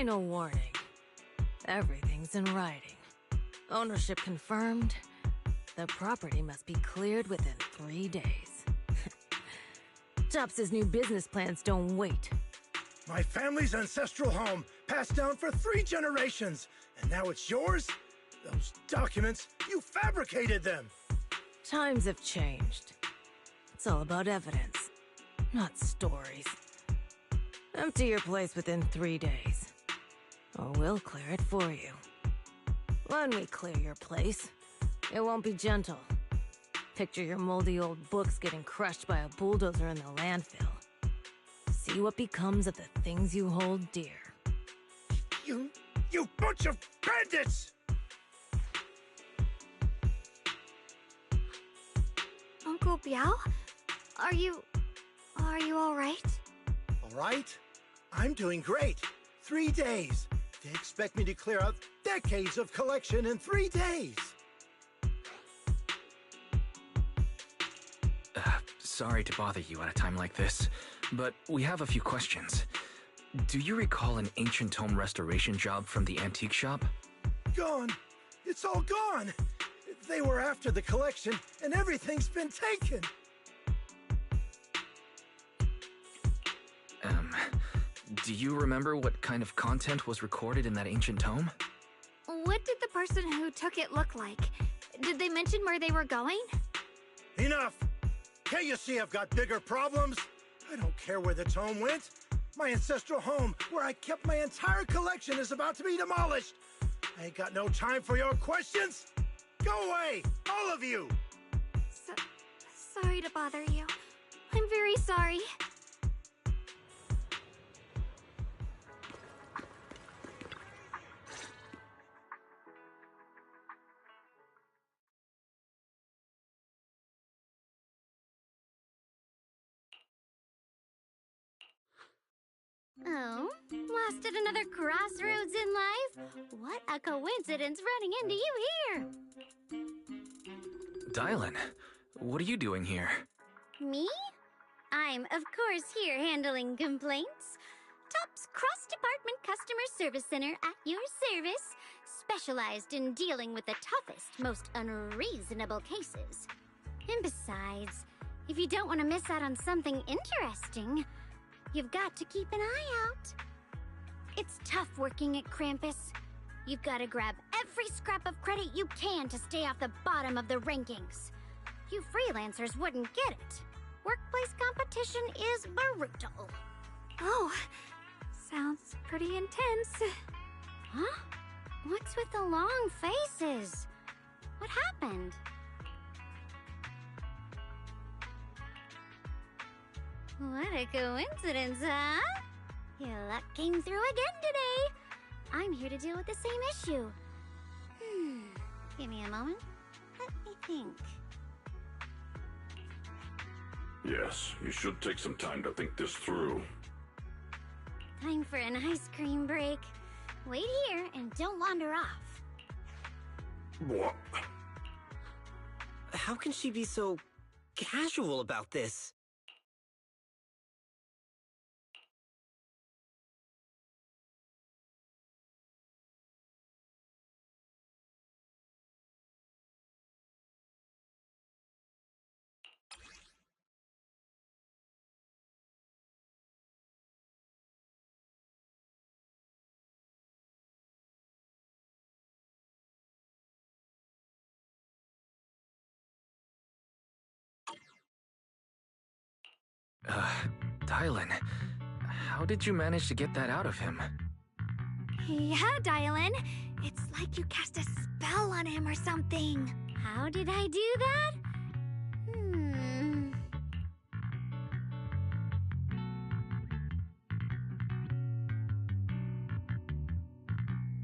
Final warning. Everything's in writing. Ownership confirmed. The property must be cleared within 3 days. Tops's new business plans don't wait. My family's ancestral home, passed down for 3 generations, and now it's yours? Those documents, you fabricated them! Times have changed. It's all about evidence, not stories. Empty your place within 3 days, or we'll clear it for you. When we clear your place, it won't be gentle. Picture your moldy old books getting crushed by a bulldozer in the landfill. See what becomes of the things you hold dear. You bunch of bandits! Uncle Biao? Are you all right? All right? I'm doing great. 3 days. They expect me to clear out decades of collection in 3 days. Sorry to bother you at a time like this, but we have a few questions. Do you recall an ancient tome restoration job from the antique shop? Gone. It's all gone. They were after the collection, and everything's been taken. Do you remember what kind of content was recorded in that ancient tome? What did the person who took it look like? Did they mention where they were going? Enough! Can't you see I've got bigger problems? I don't care where the tome went. My ancestral home, where I kept my entire collection, is about to be demolished. I ain't got no time for your questions. Go away, all of you! Sorry to bother you. I'm very sorry. Oh, lost at another crossroads in life? What a coincidence running into you here! Dylan, what are you doing here? Me? I'm, of course, here handling complaints. Top's cross-department customer service center at your service, specialized in dealing with the toughest, most unreasonable cases. And besides, if you don't want to miss out on something interesting, you've got to keep an eye out. It's tough working at Krampus. You've got to grab every scrap of credit you can to stay off the bottom of the rankings. You freelancers wouldn't get it. Workplace competition is brutal. Oh, sounds pretty intense. Huh? What's with the long faces? What happened? What a coincidence, huh? Your luck came through again today. I'm here to deal with the same issue. Give me a moment. Let me think. Yes, you should take some time to think this through. Time for an ice cream break. Wait here and don't wander off. What? How can she be so casual about this? Dylan, how did you manage to get that out of him? Yeah, Dylan. It's like you cast a spell on him or something. How did I do that?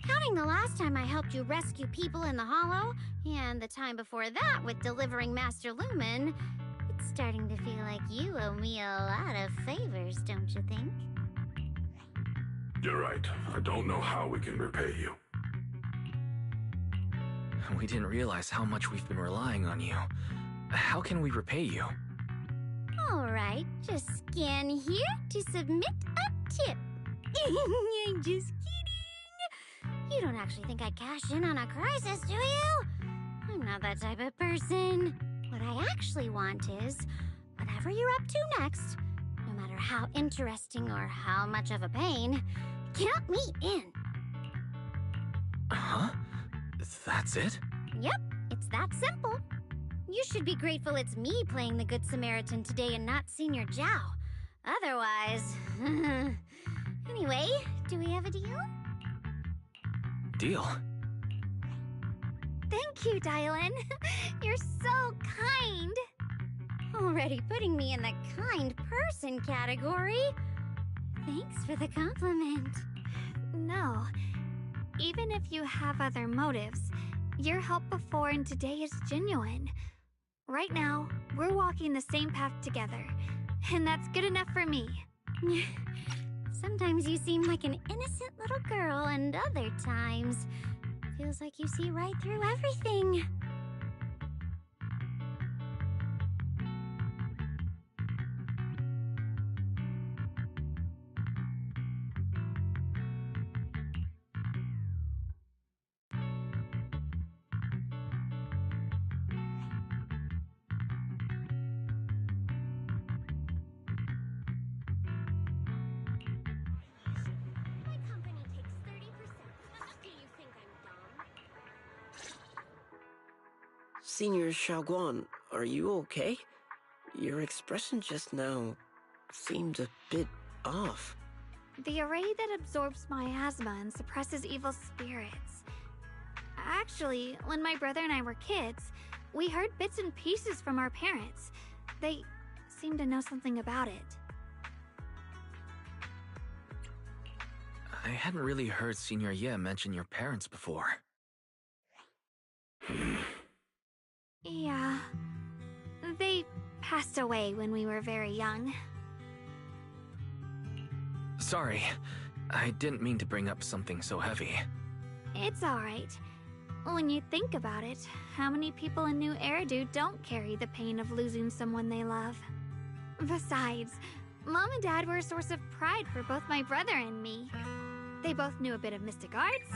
Counting the last time I helped you rescue people in the Hollow, and the time before that with delivering Master Lumen, it's starting to feel like you owe me a lot of favors, don't you think? You're right. I don't know how we can repay you. We didn't realize how much we've been relying on you. How can we repay you? Alright, just scan here to submit a tip. I'm just kidding. You don't actually think I'd cash in on a crisis, do you? I'm not that type of person. What I actually want is, whatever you're up to next, no matter how interesting or how much of a pain, count me in. Huh? That's it? Yep, it's that simple. You should be grateful it's me playing the Good Samaritan today and not Senior Zhao. Otherwise... Anyway, do we have a deal? Deal? Thank you, Dylan. You're so kind. Already putting me in the kind person category. Thanks for the compliment. No. Even if you have other motives, your help before and today is genuine. Right now, we're walking the same path together, and that's good enough for me. Sometimes you seem like an innocent little girl, and other times, feels like you see right through everything. Senior Xiaoguan, are you okay? Your expression just now seemed a bit off. The array that absorbs miasma and suppresses evil spirits. Actually, when my brother and I were kids, we heard bits and pieces from our parents. They seemed to know something about it. I hadn't really heard Senior Ye mention your parents before. Yeah. They passed away when we were very young. Sorry, I didn't mean to bring up something so heavy. It's alright. When you think about it, how many people in New Eridu don't carry the pain of losing someone they love? Besides, Mom and Dad were a source of pride for both my brother and me. They both knew a bit of mystic arts,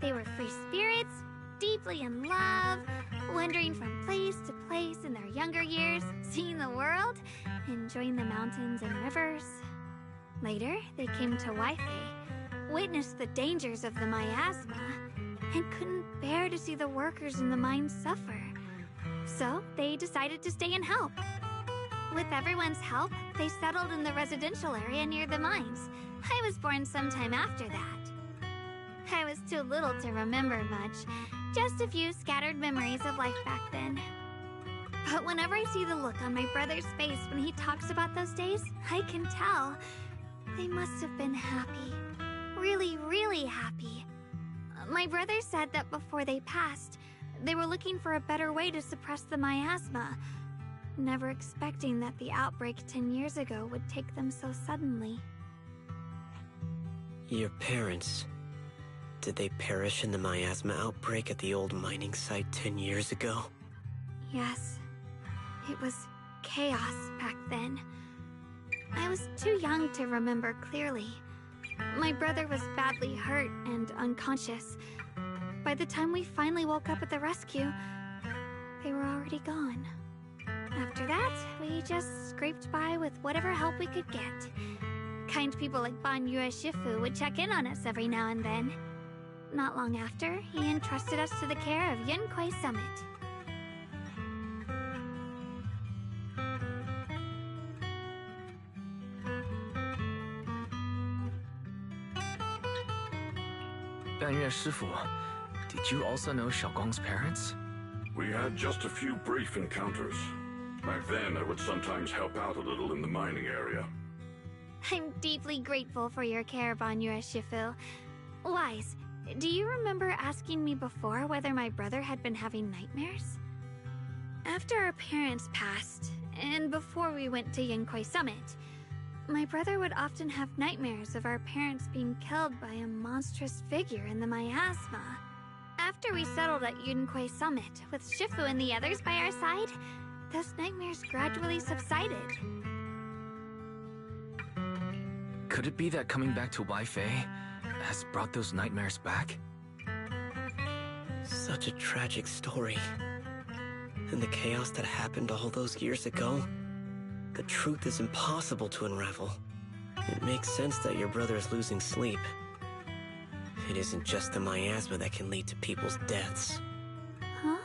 they were free spirits, deeply in love, wandering from place to place in their younger years, seeing the world, enjoying the mountains and rivers. Later, they came to Waifei, witnessed the dangers of the miasma, and couldn't bear to see the workers in the mines suffer. So, they decided to stay and help. With everyone's help, they settled in the residential area near the mines. I was born sometime after that. I was too little to remember much, just a few scattered memories of life back then. But whenever I see the look on my brother's face when he talks about those days, I can tell. They must have been happy. Really, really happy. My brother said that before they passed, they were looking for a better way to suppress the miasma, never expecting that the outbreak 10 years ago would take them so suddenly. Your parents... did they perish in the miasma outbreak at the old mining site 10 years ago? Yes. It was chaos back then. I was too young to remember clearly. My brother was badly hurt and unconscious. By the time we finally woke up at the rescue, they were already gone. After that, we just scraped by with whatever help we could get. Kind people like Ban Yue Shifu would check in on us every now and then. Not long after, he entrusted us to the care of Yunquai Summit. Banyue Shifu, did you also know Xiaoguang's parents? We had just a few brief encounters. Back then, I would sometimes help out a little in the mining area. I'm deeply grateful for your care, Banyue Shifu. Wise, do you remember asking me before whether my brother had been having nightmares? After our parents passed, and before we went to Yunquai Summit, my brother would often have nightmares of our parents being killed by a monstrous figure in the miasma. After we settled at Yunquai Summit, with Shifu and the others by our side, those nightmares gradually subsided. Could it be that coming back to Waifei has brought those nightmares back? Such a tragic story. And the chaos that happened all those years ago, the truth is impossible to unravel. It makes sense that your brother is losing sleep. It isn't just the miasma that can lead to people's deaths. Huh?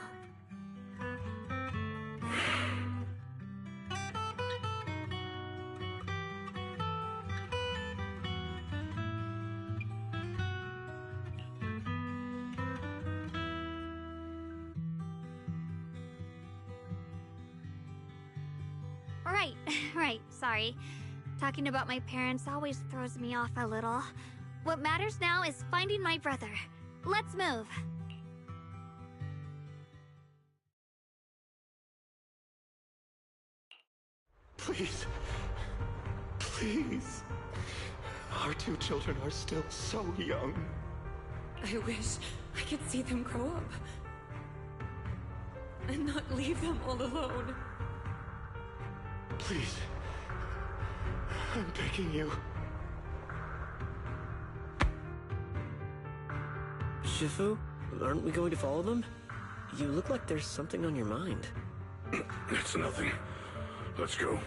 Right, sorry. Talking about my parents always throws me off a little. What matters now is finding my brother. Let's move. Please. Please. Our two children are still so young. I wish I could see them grow up. And not leave them all alone. Please. I'm begging you. Shifu, aren't we going to follow them? You look like there's something on your mind. It's nothing. Let's go.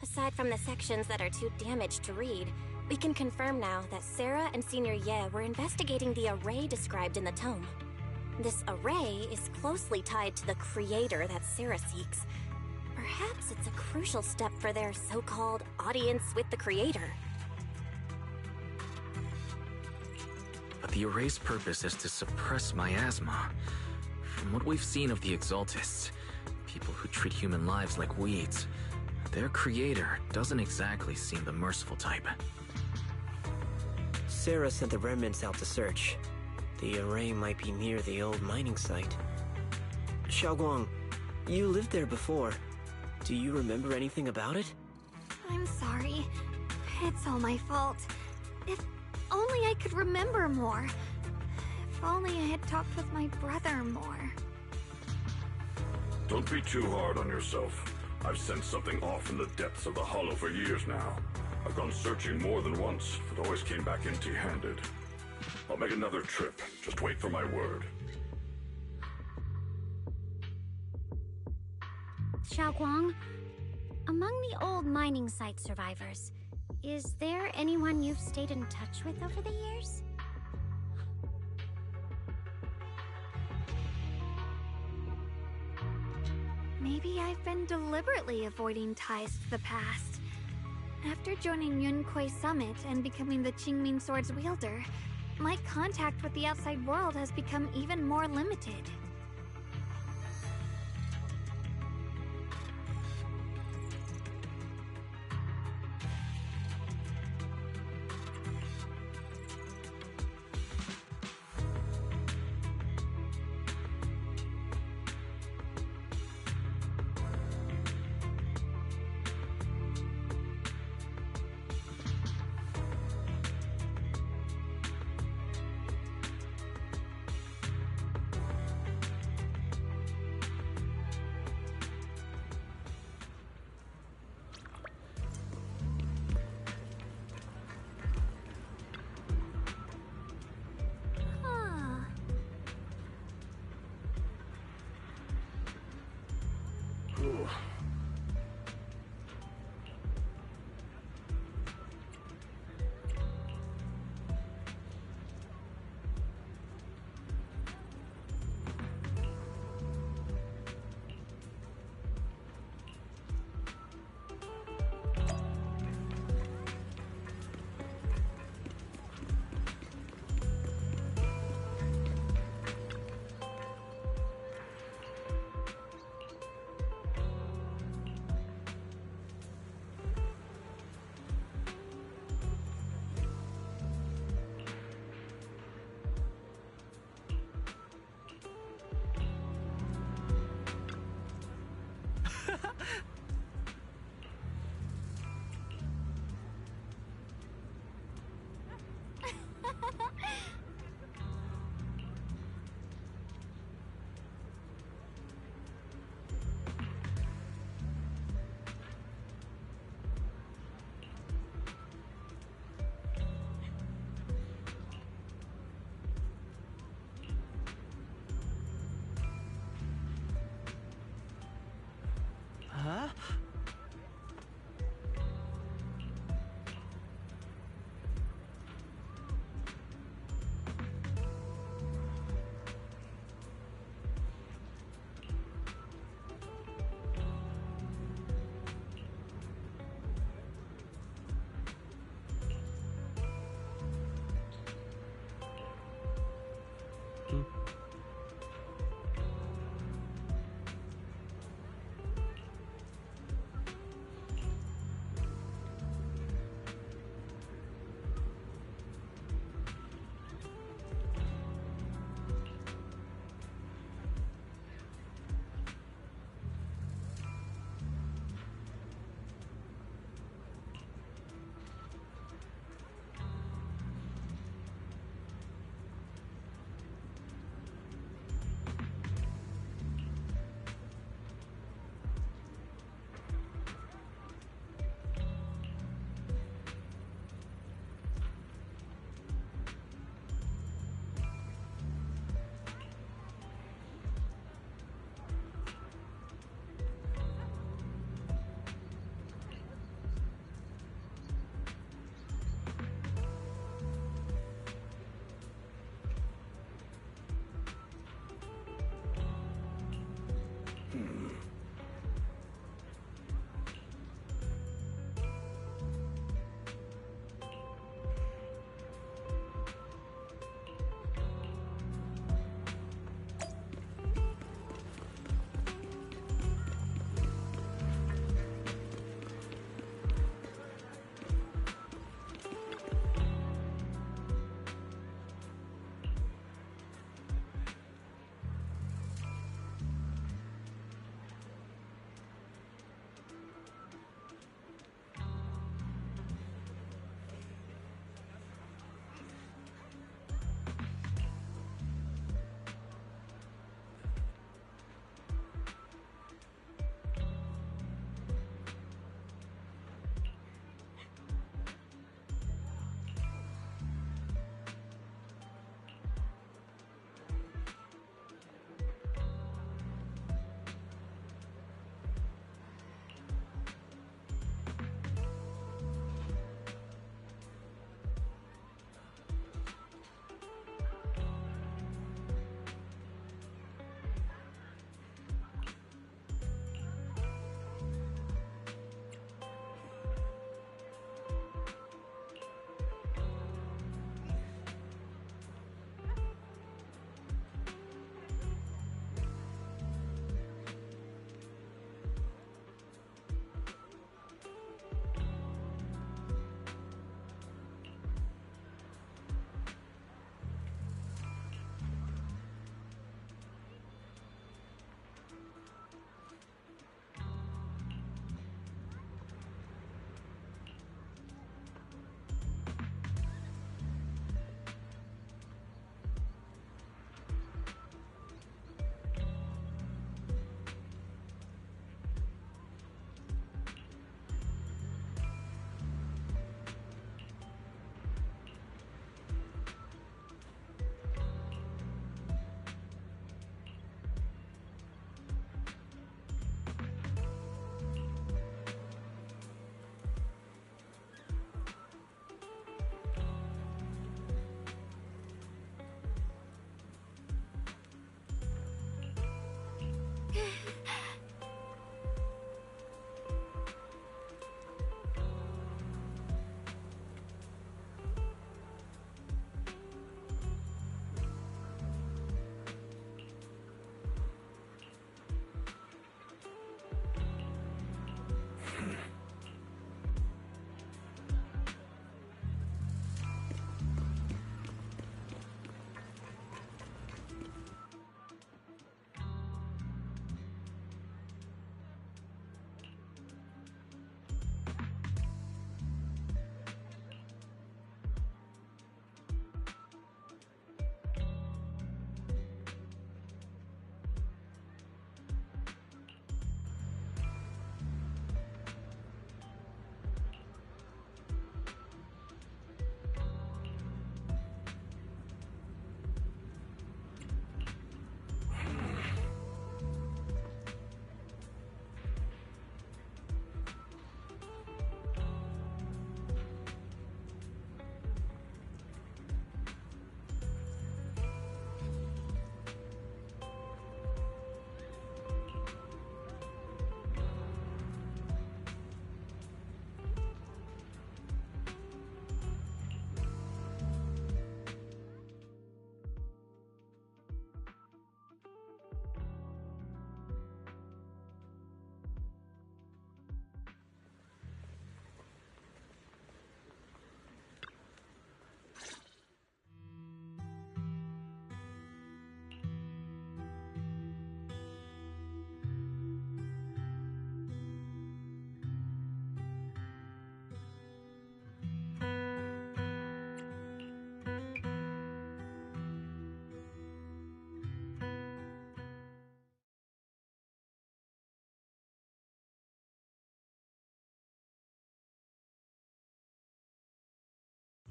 Aside from the sections that are too damaged to read, we can confirm now that Sarah and Senior Ye were investigating the array described in the tome. This array is closely tied to the creator that Sarah seeks. Perhaps it's a crucial step for their so-called audience with the creator. But the array's purpose is to suppress miasma. From what we've seen of the Exaltists, people who treat human lives like weeds, their creator doesn't exactly seem the merciful type. Sarah sent the remnants out to search. The array might be near the old mining site. Xiaoguang, you lived there before. Do you remember anything about it? I'm sorry. It's all my fault. If only I could remember more. If only I had talked with my brother more. Don't be too hard on yourself. I've sensed something off in the depths of the hollow for years now. I've gone searching more than once, but always came back empty-handed. I'll make another trip. Just wait for my word. Xiaoguang, among the old mining site survivors, is there anyone you've stayed in touch with over the years? Maybe I've been deliberately avoiding ties to the past. After joining Yunkuei Summit and becoming the Qingming Sword's wielder, my contact with the outside world has become even more limited.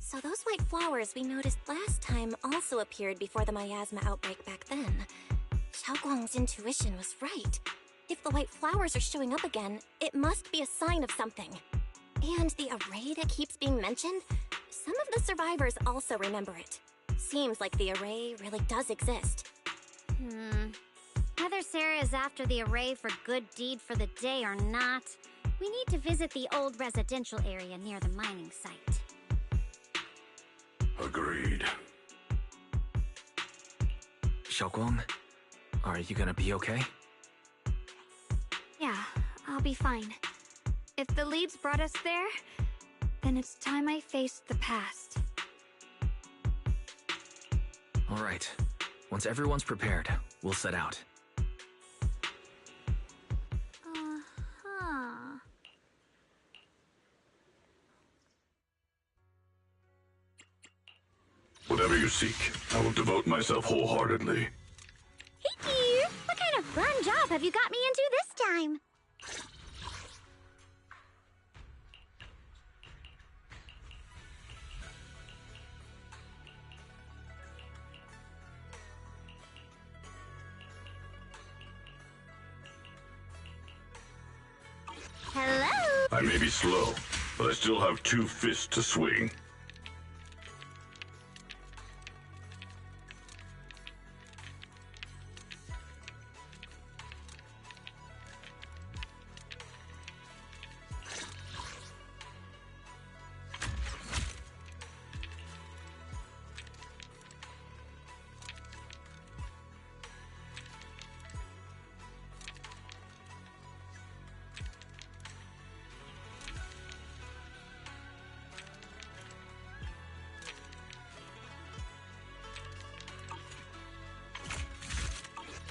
So those white flowers we noticed last time also appeared before the miasma outbreak back then. Xiaoguang's intuition was right. If the white flowers are showing up again, it must be a sign of something. And the array that keeps being mentioned, some of the survivors also remember it. Seems like the array really does exist. Whether Sarah is after the array for good deed for the day or not, we need to visit the old residential area near the mining site. Agreed. Xiaoguang, are you gonna be okay? Yeah, I'll be fine. If the leads brought us there, then it's time I faced the past. All right. Once everyone's prepared, we'll set out. Whatever you seek, I will devote myself wholeheartedly. Hey dear, what kind of fun job have you got me into this time? Hello? I may be slow, but I still have 2 fists to swing.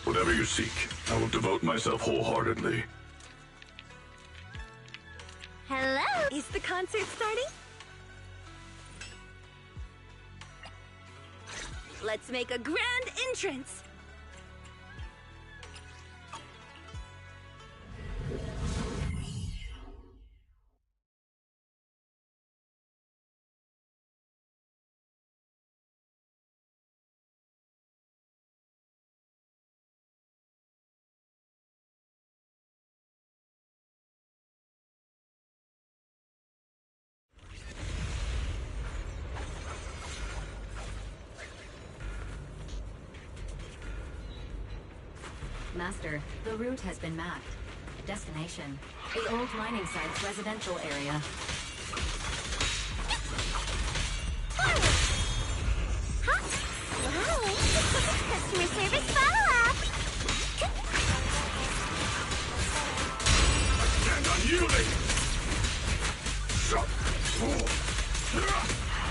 Whatever you seek, I will devote myself wholeheartedly. Hello? Is the concert starting? Let's make a grand entrance! Master, the route has been mapped. Destination, the old mining site's residential area. Huh? Wow! Customer service follow-up! Stand unyielding!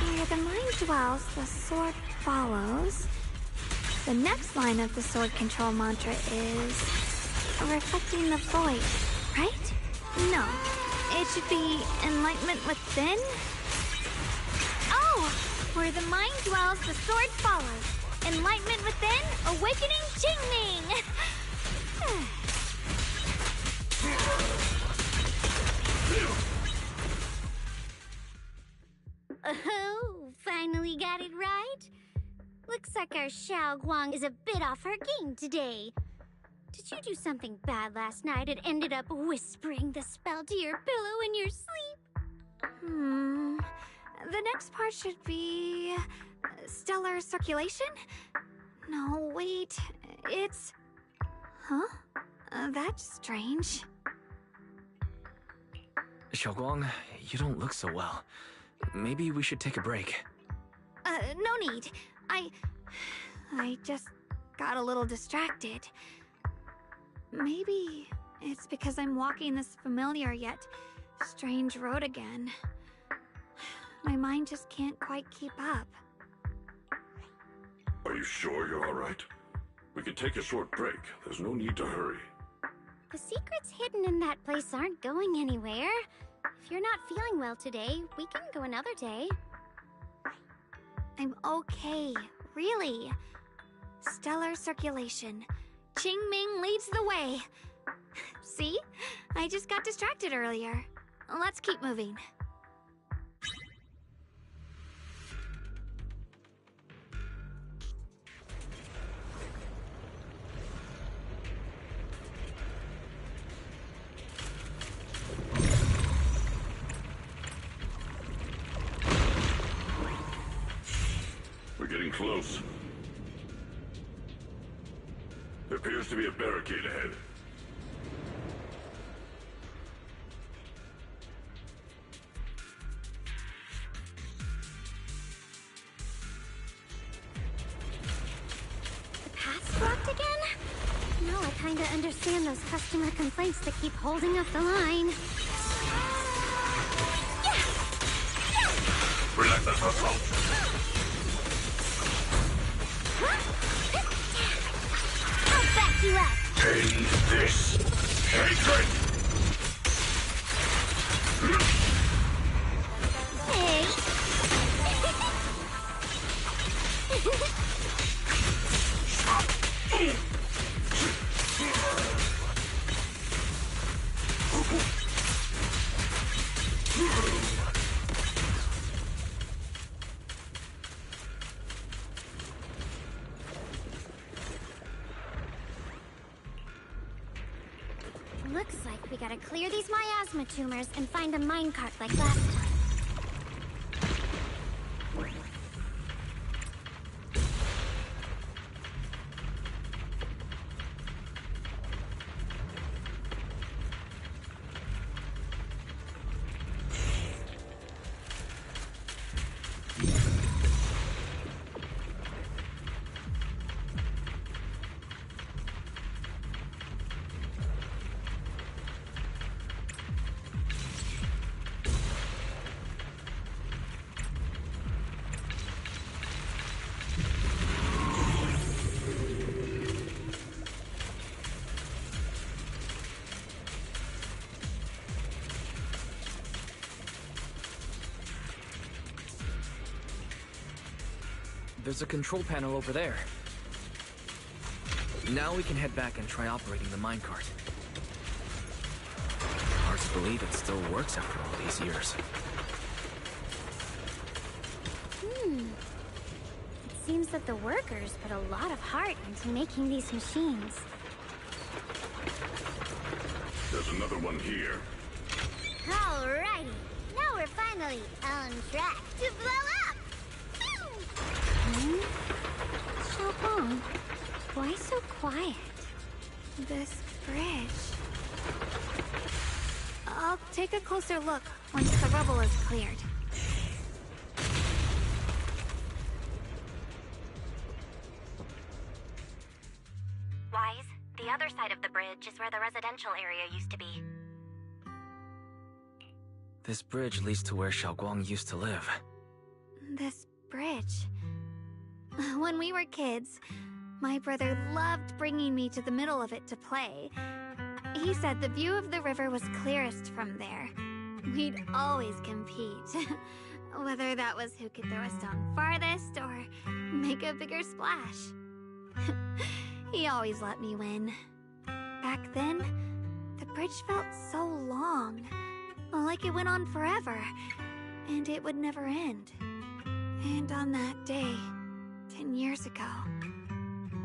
Where the mind dwells, the sword follows. The next line of the sword control mantra is reflecting the void, right? No, it should be enlightenment within. Oh, where the mind dwells, the sword follows. Enlightenment within, awakening Qingming. Oh, finally got it right. Looks like our Xiao Guang is a bit off her game today. Did you do something bad last night and ended up whispering the spell to your pillow in your sleep? The next part should be stellar circulation? No, wait, it's... Huh? That's strange. Xiaoguang, you don't look so well. Maybe we should take a break. No need. I just got a little distracted. Maybe it's because I'm walking this familiar yet strange road again. My mind just can't quite keep up. Are you sure you're alright? We can take a short break. There's no need to hurry. The secrets hidden in that place aren't going anywhere. If you're not feeling well today, we can go another day. I'm okay, really. Stellar circulation. Qingming leads the way. See? I just got distracted earlier. Let's keep moving. We're getting close. There appears to be a barricade ahead. The path's blocked again? Now I kinda understand those customer complaints that keep holding up the line. Relentless assault! I'll back you up! End this hatred! Hey! Looks like we gotta clear these miasma tumors and find a minecart like last time. There's a control panel over there. Now we can head back and try operating the minecart. Hard to believe it still works after all these years. It seems that the workers put a lot of heart into making these machines. There's another one here. Alrighty, now we're finally on track to blow up! Xiaobong, why so quiet? This bridge. I'll take a closer look once the rubble is cleared. Wise, the other side of the bridge is where the residential area used to be. This bridge leads to where Xiaoguang used to live. This bridge. When we were kids, my brother loved bringing me to the middle of it to play. He said the view of the river was clearest from there. We'd always compete. Whether that was who could throw a stone farthest or make a bigger splash. He always let me win. Back then, the bridge felt so long. Like it went on forever. And it would never end. And on that day, 10 years ago,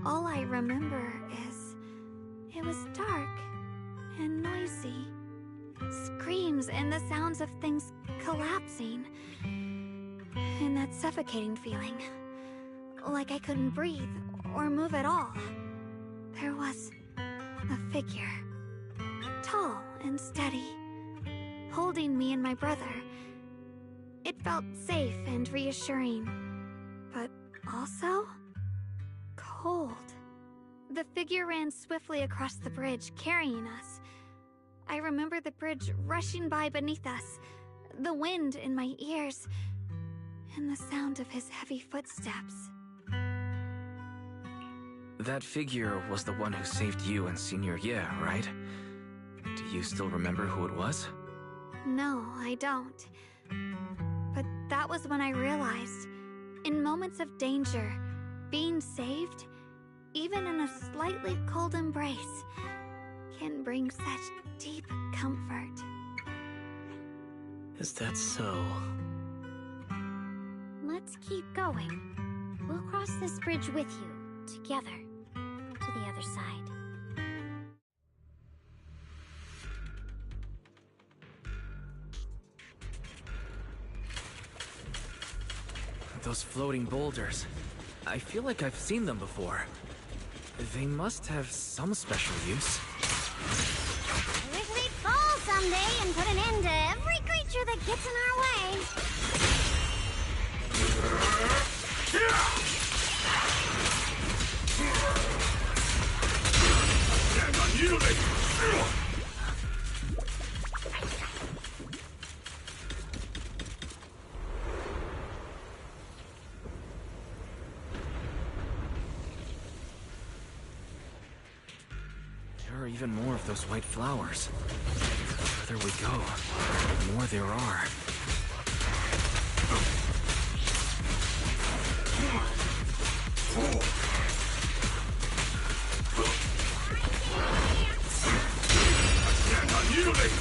all I remember is it was dark and noisy. Screams and the sounds of things collapsing. And that suffocating feeling. Like I couldn't breathe or move at all. There was a figure. Tall and steady. Holding me and my brother. It felt safe and reassuring. But also cold. The figure ran swiftly across the bridge, carrying us. I remember the bridge rushing by beneath us, the wind in my ears, and the sound of his heavy footsteps. That figure was the one who saved you and Senior Ye, right? Do you still remember who it was? No, I don't. But that was when I realized, in moments of danger, being saved, even in a slightly cold embrace, can bring such deep comfort. Is that so? Let's keep going. We'll cross this bridge with you, together, to the other side. Those floating boulders. I feel like I've seen them before. They must have some special use. I wish they'd fall someday and put an end to every creature that gets in our way. Stand unyielding! There are even more of those white flowers. The further we go, the more there are. Stand unyielding!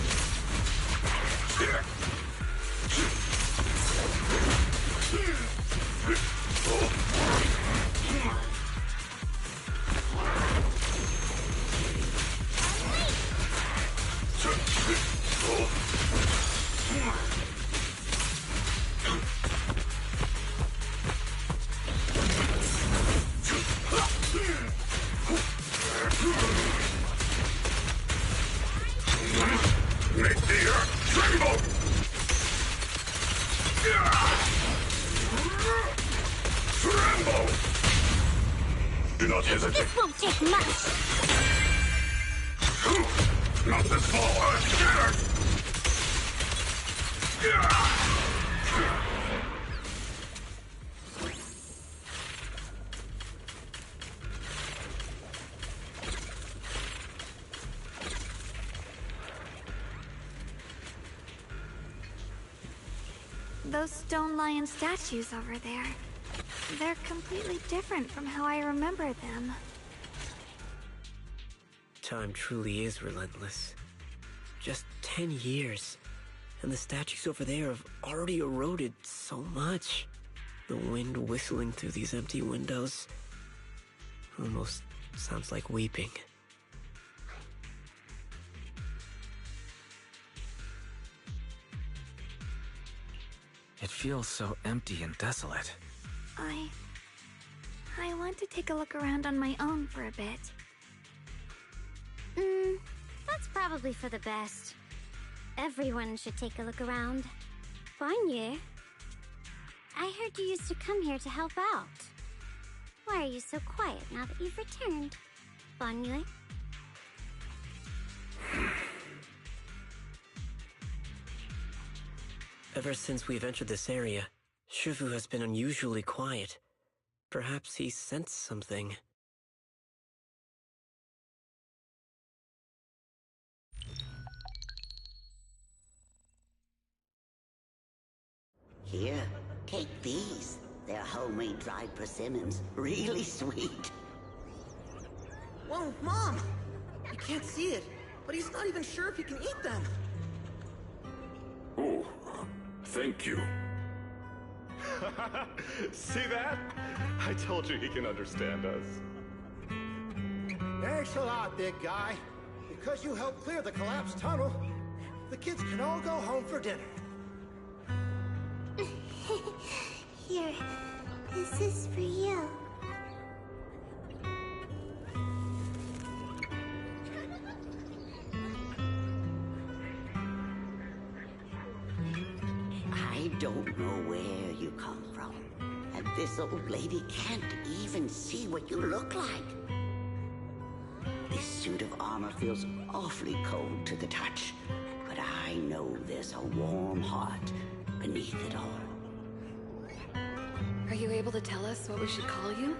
Make the earth tremble! Tremble! Do not hesitate. This won't take much. Not this small earth shattered! Those stone lion statues over there. They're completely different from how I remember them. Time truly is relentless. Just 10 years, and the statues over there have already eroded so much. The wind whistling through these empty windows almost sounds like weeping. It feels so empty and desolate. I want to take a look around on my own for a bit. That's probably for the best. Everyone should take a look around. Bonnier, I heard you used to come here to help out. Why are you so quiet now that you've returned, Bonnier? Ever since we've entered this area, Shifu has been unusually quiet. Perhaps he sensed something. Here, take these. They're homemade dried persimmons. Really sweet. Whoa, Mom! You can't see it, but he's not even sure if he can eat them. Oh, thank you. See that? I told you he can understand us. Thanks a lot, big guy. Because you helped clear the collapsed tunnel, the kids can all go home for dinner. Here, this is for you. I don't know where you come from. And this old lady can't even see what you look like. This suit of armor feels awfully cold to the touch. But I know there's a warm heart beneath it all. Are you able to tell us what we should call you?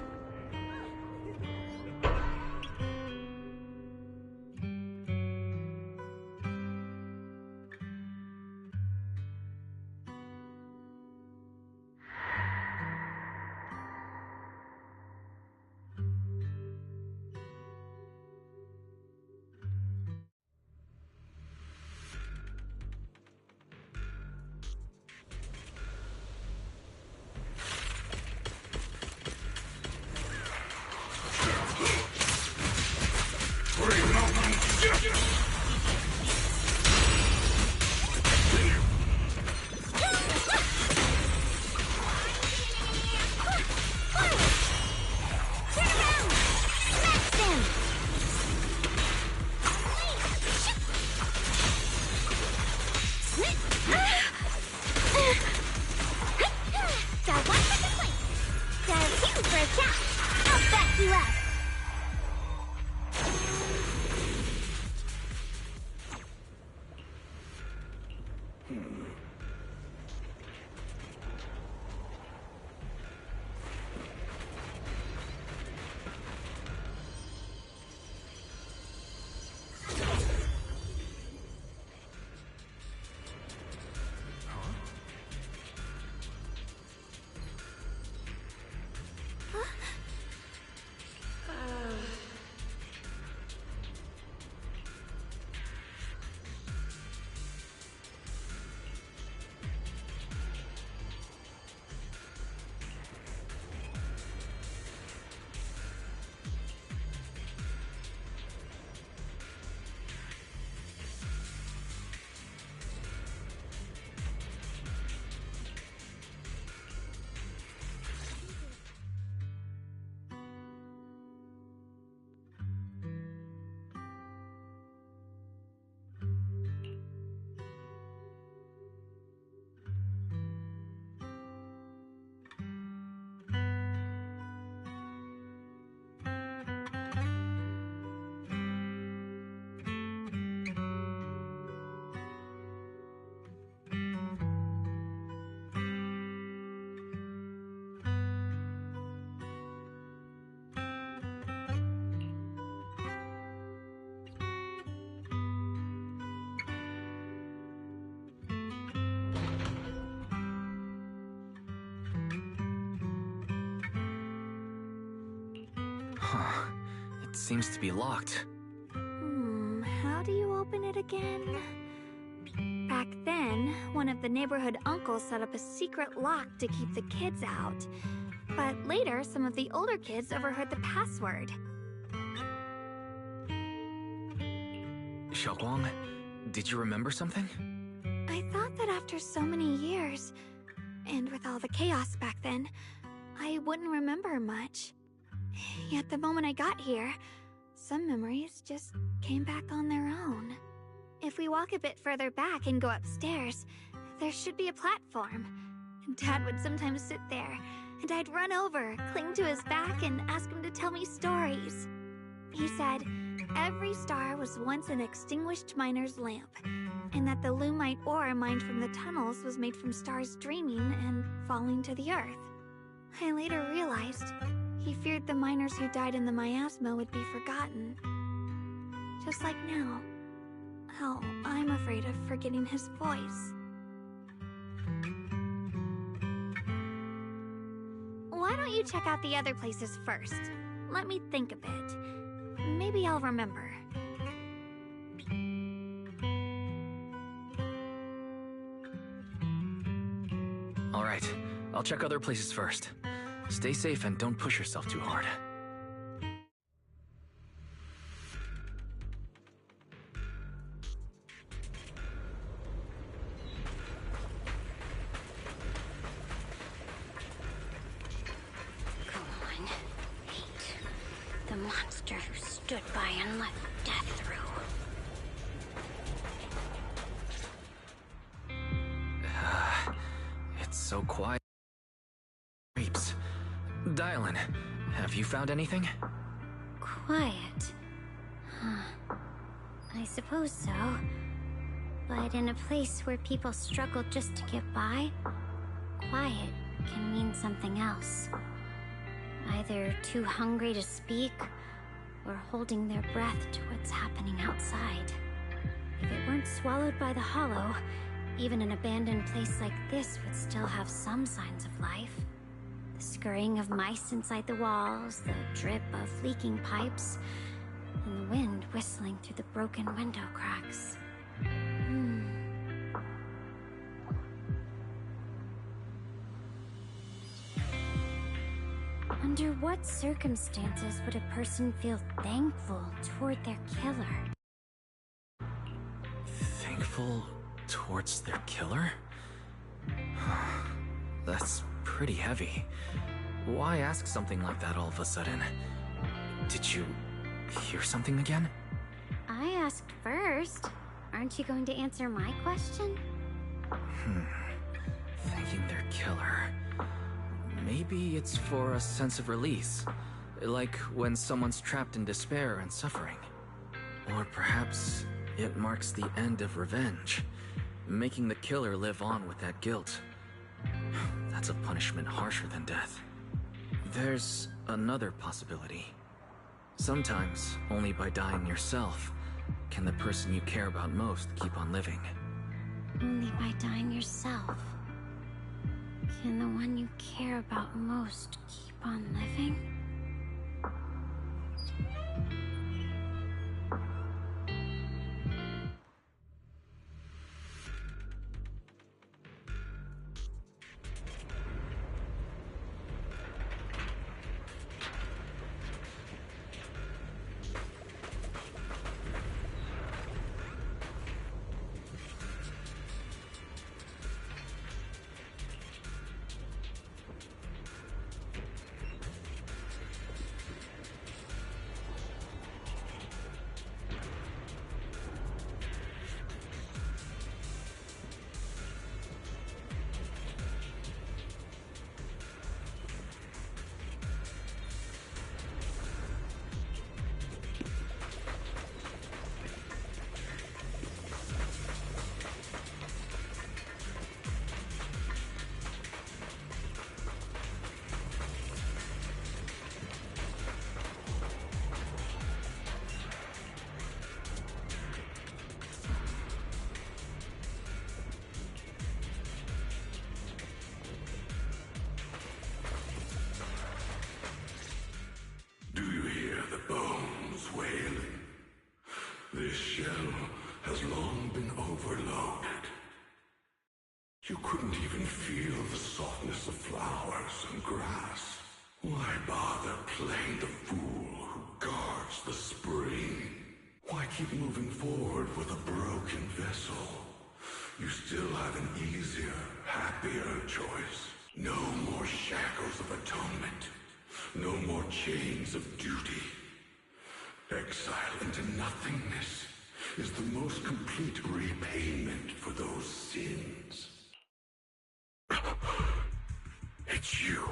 you up. Huh. It seems to be locked. How do you open it again? Back then, one of the neighborhood uncles set up a secret lock to keep the kids out. But later, some of the older kids overheard the password. Xiaoguang, did you remember something? I thought that after so many years, and with all the chaos back then, I wouldn't remember much. Yet the moment I got here, some memories just came back on their own. If we walk a bit further back and go upstairs, there should be a platform. Dad would sometimes sit there, and I'd run over, cling to his back, and ask him to tell me stories. He said every star was once an extinguished miner's lamp, and that the lumite ore mined from the tunnels was made from stars dreaming and falling to the earth. I later realized he feared the miners who died in the miasma would be forgotten. Just like now, how I'm afraid of forgetting his voice. Why don't you check out the other places first? Let me think a bit. Maybe I'll remember. All right, I'll check other places first. Stay safe and don't push yourself too hard. Go on. Hate. The monster who stood by and let death through. It's so quiet. Creeps. Dylan, have you found anything? Quiet. Huh. I suppose so. But in a place where people struggle just to get by, quiet can mean something else. Either too hungry to speak, or holding their breath to what's happening outside. If it weren't swallowed by the hollow, even an abandoned place like this would still have some signs of life. The scurrying of mice inside the walls, the drip of leaking pipes, and the wind whistling through the broken window cracks. Under what circumstances would a person feel thankful toward their killer? Thankful towards their killer? That's pretty heavy. Why ask something like that all of a sudden? Did you hear something again? I asked first. Aren't you going to answer my question? Thanking their killer. Maybe it's for a sense of release. Like when someone's trapped in despair and suffering. Or perhaps it marks the end of revenge, making the killer live on with that guilt. That's a punishment harsher than death. There's another possibility. Sometimes, only by dying yourself, can the person you care about most keep on living. Only by dying yourself can the one you care about most keep on living? This shell has long been overloaded. You couldn't even feel the softness of flowers and grass. Why bother playing the fool who guards the spring? Why keep moving forward with a broken vessel? You still have an easier, happier choice. No more shackles of atonement. No more chains of duty. Exile into nothingness is the most complete repayment for those sins. It's you.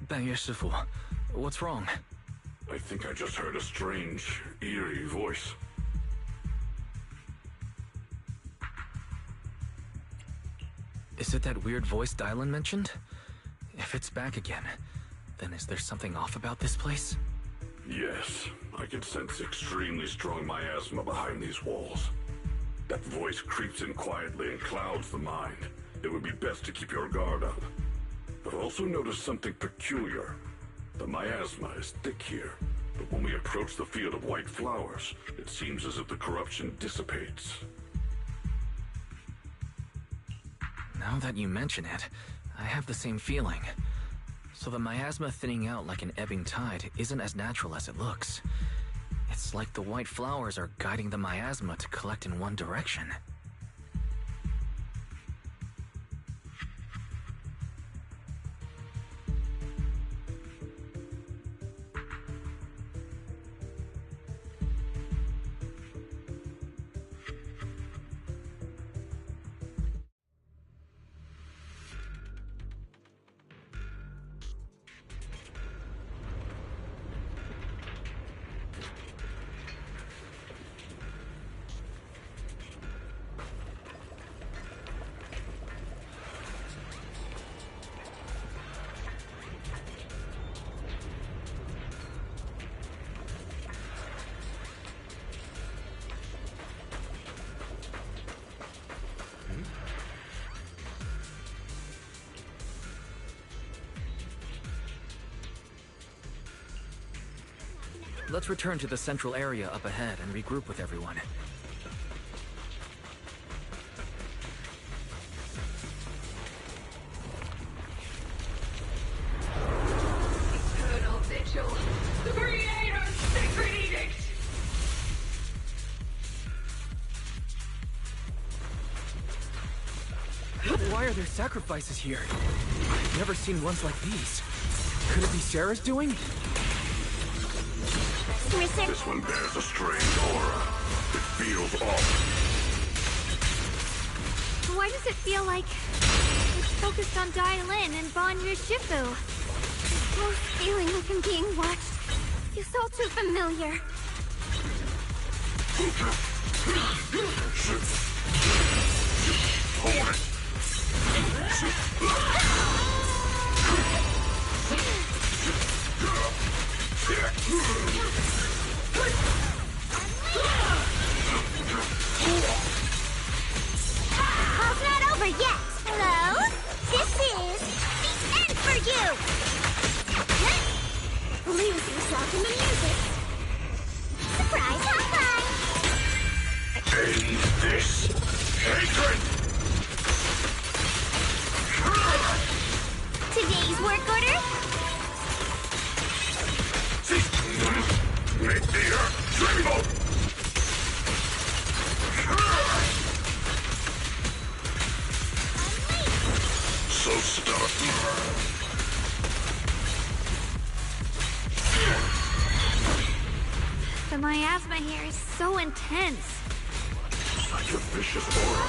半月师傅, what's wrong? I think I just heard a strange, eerie voice. Is it that weird voice Dylan mentioned? If it's back again, then is there something off about this place? Yes, I can sense extremely strong miasma behind these walls. That voice creeps in quietly and clouds the mind. It would be best to keep your guard up. I've also noticed something peculiar. The miasma is thick here, but when we approach the field of white flowers, it seems as if the corruption dissipates. Now that you mention it, I have the same feeling. So the miasma thinning out like an ebbing tide isn't as natural as it looks. It's like the white flowers are guiding the miasma to collect in one direction. Let's return to the central area up ahead and regroup with everyone. Eternal vigil. The Creator's sacred edict. Why are there sacrifices here? I've never seen ones like these. Could it be Sarah's doing? This one bears a strange aura. It feels off. Why does it feel like it's focused on Dai Lin and Banyu Shifu? Oh, feeling like I'm being watched. Feels all too familiar. Hold it! All's not over yet. Hello? This is the end for you! Lose yourself in the music. Surprise hotline! End this hatred! Today's work order? Make the earth tremble! So stubborn. The miasma here is so intense. Such a vicious aura.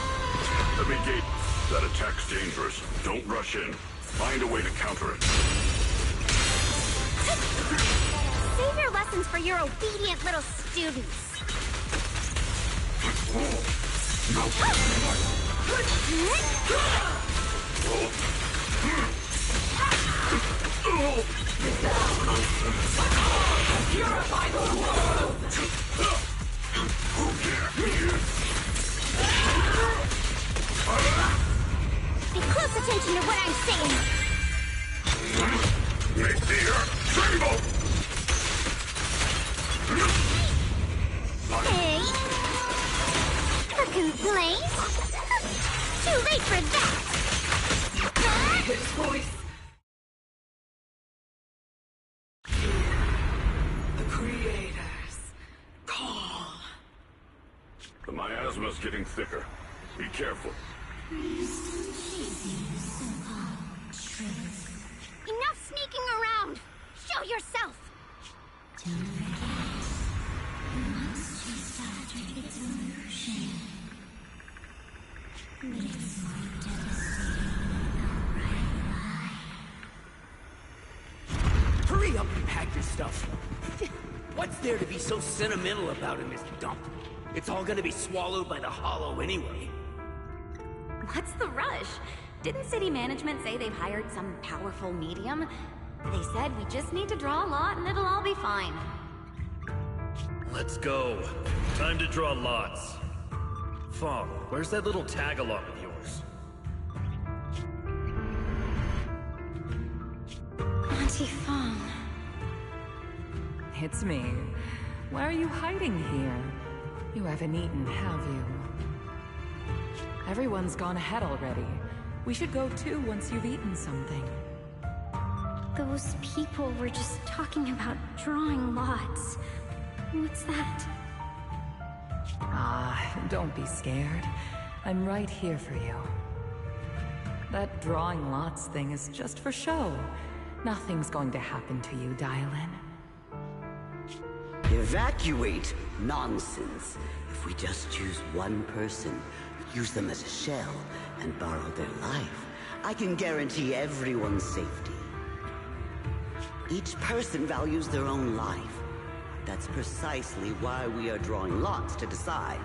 Let me gate. That attack's dangerous. Don't rush in. Find a way to counter it. Save your lessons for your obedient little students. Purify the world! Pay close attention to what I'm saying. Make the earth tremble! Hey! A complaint? Too late for that! His voice. The creators call. The miasma's getting thicker. Be careful. Enough sneaking around! Show yourself! Hurry up and pack your stuff. What's there to be so sentimental about in this dump? It's all gonna be swallowed by the hollow anyway. What's the rush? Didn't city management say they've hired some powerful medium? They said we just need to draw a lot and it'll all be fine. Let's go. Time to draw lots. Fong, where's that little tag-along of yours? Auntie Fong. It's me. Why are you hiding here? You haven't eaten, have you? Everyone's gone ahead already. We should go too once you've eaten something. Those people were just talking about drawing lots. What's that? Ah, don't be scared. I'm right here for you. That drawing lots thing is just for show. Nothing's going to happen to you, Dial-In. Evacuate? Nonsense. If we just choose one person, use them as a shell, and borrow their life, I can guarantee everyone's safety. Each person values their own life. That's precisely why we are drawing lots to decide.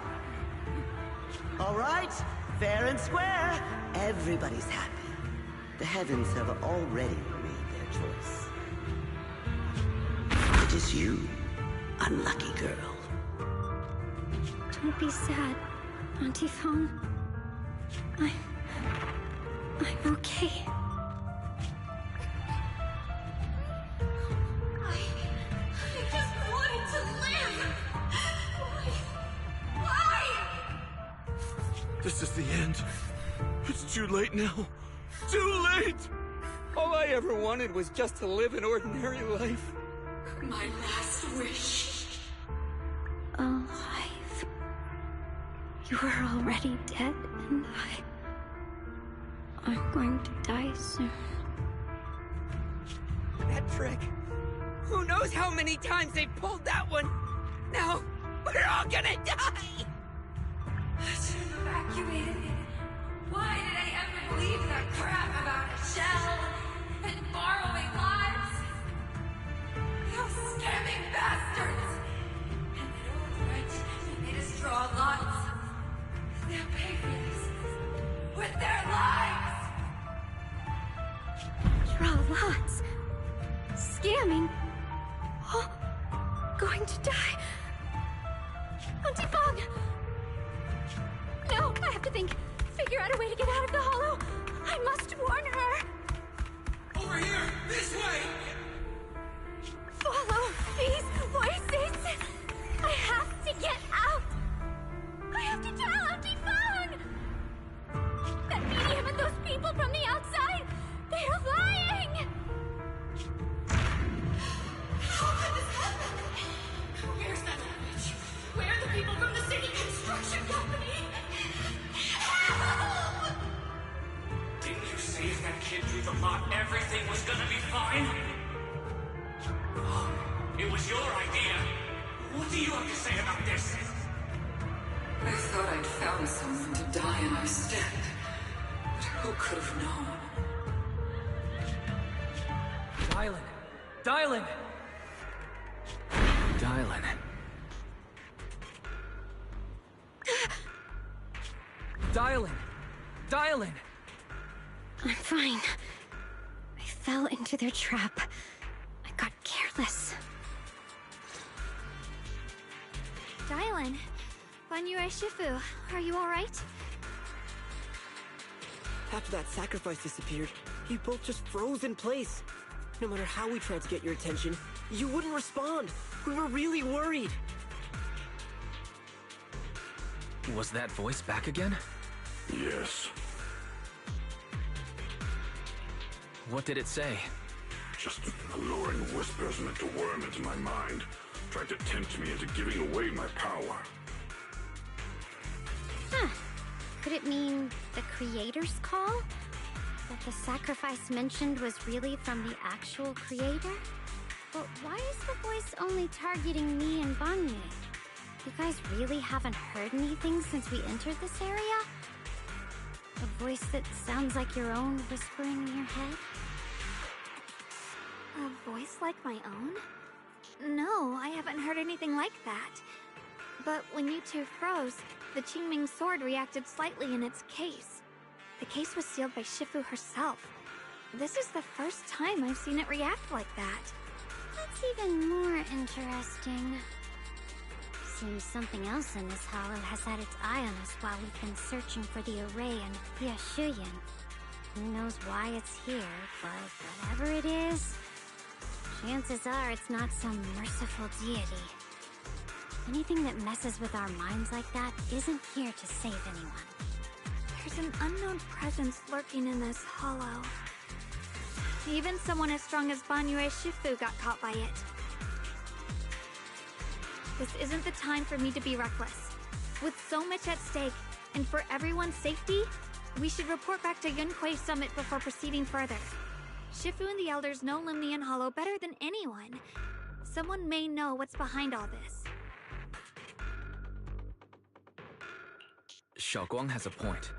All right, fair and square. Everybody's happy. The heavens have already made their choice. It is you, unlucky girl. Don't be sad, Auntie Fong. I'm okay. I just wanted to live! Why? This is the end. It's too late now. Too late! All I ever wanted was just to live an ordinary life. My last wish. Alive. You are already dead, and I'm going to die soon. That trick. Who knows how many times they pulled that one? Now, we're all gonna die! I should have evacuated it. Why did I ever believe that crap about a shell and borrowing lives? coming. Oh, going to die. Auntie Bong! No, I have to figure out a way to get out of the hollow. I must warn her. Over here! This way! Follow these voices. I have to get out. I have to tell Auntie Bong. That medium and those people from the outside, they're lying. How could this happen? Where's that witch? Where are the people from the city construction company? Help! Didn't you say if that kid drew the lot, everything was gonna be fine? It was your idea. What do you have to say about this? I thought I'd found someone to die in our stead. But who could have known? Dylan! I'm fine. I fell into their trap. I got careless. Dylan, Banyue Shifu, are you alright? After that sacrifice disappeared, you both just froze in place. No matter how we tried to get your attention, you wouldn't respond. We were really worried. Was that voice back again? Yes. What did it say? Just alluring whispers meant to worm into my mind, trying to tempt me into giving away my power. Huh. Could it mean the creator's call? That the sacrifice mentioned was really from the actual creator? But why is the voice only targeting me and Banyue? You guys really haven't heard anything since we entered this area? A voice that sounds like your own whispering in your head? A voice like my own? No, I haven't heard anything like that. But when you two froze, the Qingming sword reacted slightly in its case. The case was sealed by Shifu herself. This is the first time I've seen it react like that. That's even more interesting. Seems something else in this hollow has had its eye on us while we've been searching for the array in Yashuyan. Who knows why it's here, but whatever it is, chances are it's not some merciful deity. Anything that messes with our minds like that isn't here to save anyone. There's an unknown presence lurking in this hollow. Even someone as strong as Banyue Shifu got caught by it. This isn't the time for me to be reckless. With so much at stake, and for everyone's safety, we should report back to Yunquei Summit before proceeding further. Shifu and the Elders know Limnian Hollow better than anyone. Someone may know what's behind all this. Xiaoguang has a point.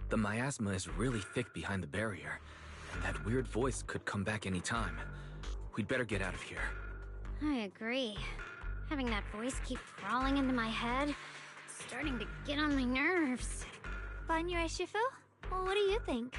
The miasma is really thick behind the barrier, and that weird voice could come back any time. We'd better get out of here. I agree. Having that voice keep crawling into my head, it's starting to get on my nerves. Banyue Shifu? Well, what do you think?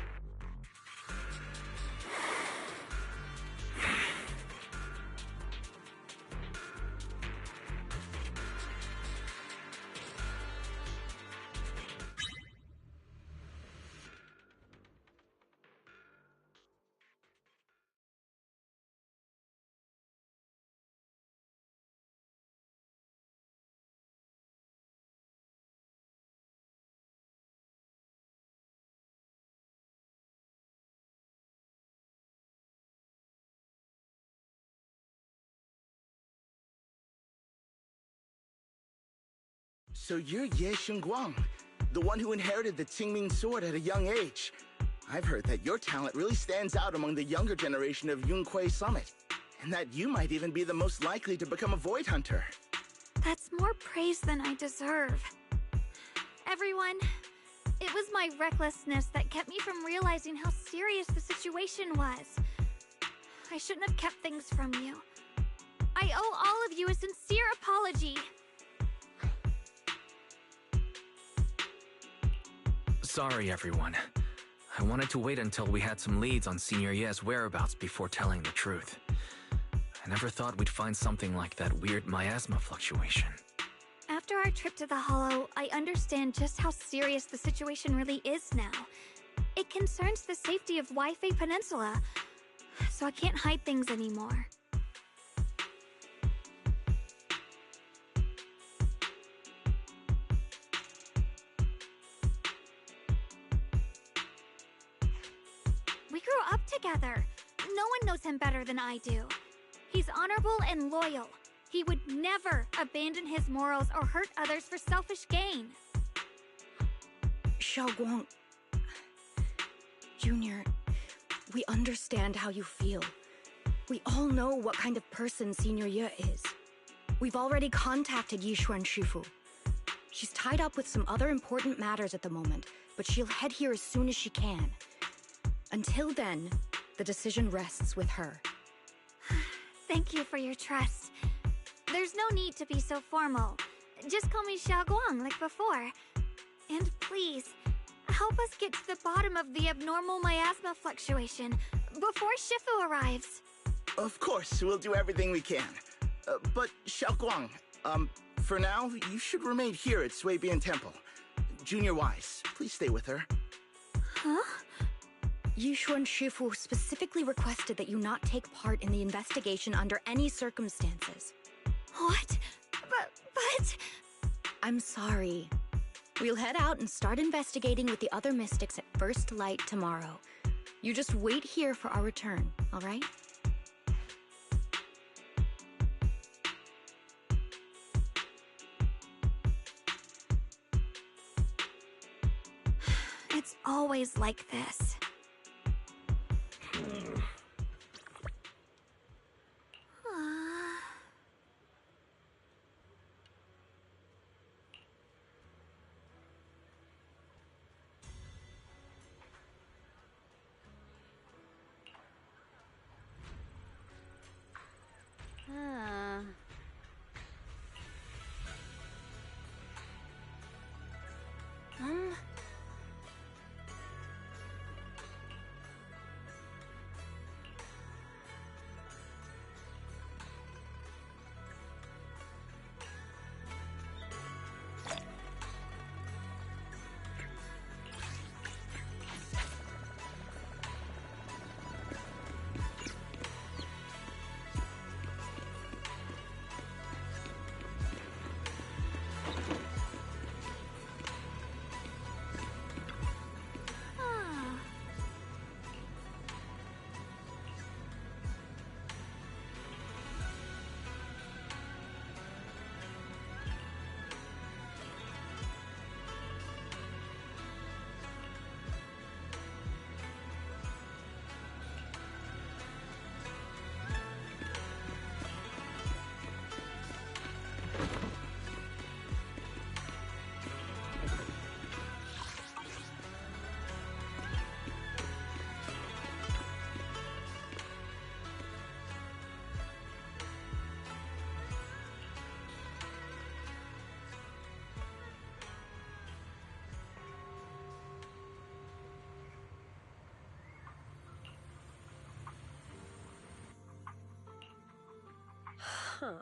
So you're Ye Xingguang, the one who inherited the Qingming sword at a young age. I've heard that your talent really stands out among the younger generation of Yunquei Summit, and that you might even be the most likely to become a Void Hunter. That's more praise than I deserve. Everyone, it was my recklessness that kept me from realizing how serious the situation was. I shouldn't have kept things from you. I owe all of you a sincere apology. Sorry, everyone. I wanted to wait until we had some leads on Senior Ye's whereabouts before telling the truth. I never thought we'd find something like that weird miasma fluctuation. After our trip to the Hollow, I understand just how serious the situation really is now. It concerns the safety of Wi-Fi Peninsula, so I can't hide things anymore. We grew up together. No one knows him better than I do. He's honorable and loyal. He would never abandon his morals or hurt others for selfish gain. Xiaoguang... Junior, we understand how you feel. We all know what kind of person Senior Ye is. We've already contacted Yishuan Shifu. She's tied up with some other important matters at the moment, but she'll head here as soon as she can. Until then, the decision rests with her. Thank you for your trust. There's no need to be so formal. Just call me Xiaoguang like before. And please, help us get to the bottom of the abnormal miasma fluctuation before Shifu arrives. Of course, we'll do everything we can. But Xiaoguang, for now, you should remain here at Suibian Temple. Junior Wise, please stay with her. Huh? Yishuan Shifu specifically requested that you not take part in the investigation under any circumstances. What? But... I'm sorry. We'll head out and start investigating with the other mystics at first light tomorrow. You just wait here for our return, all right? It's always like this. Huh.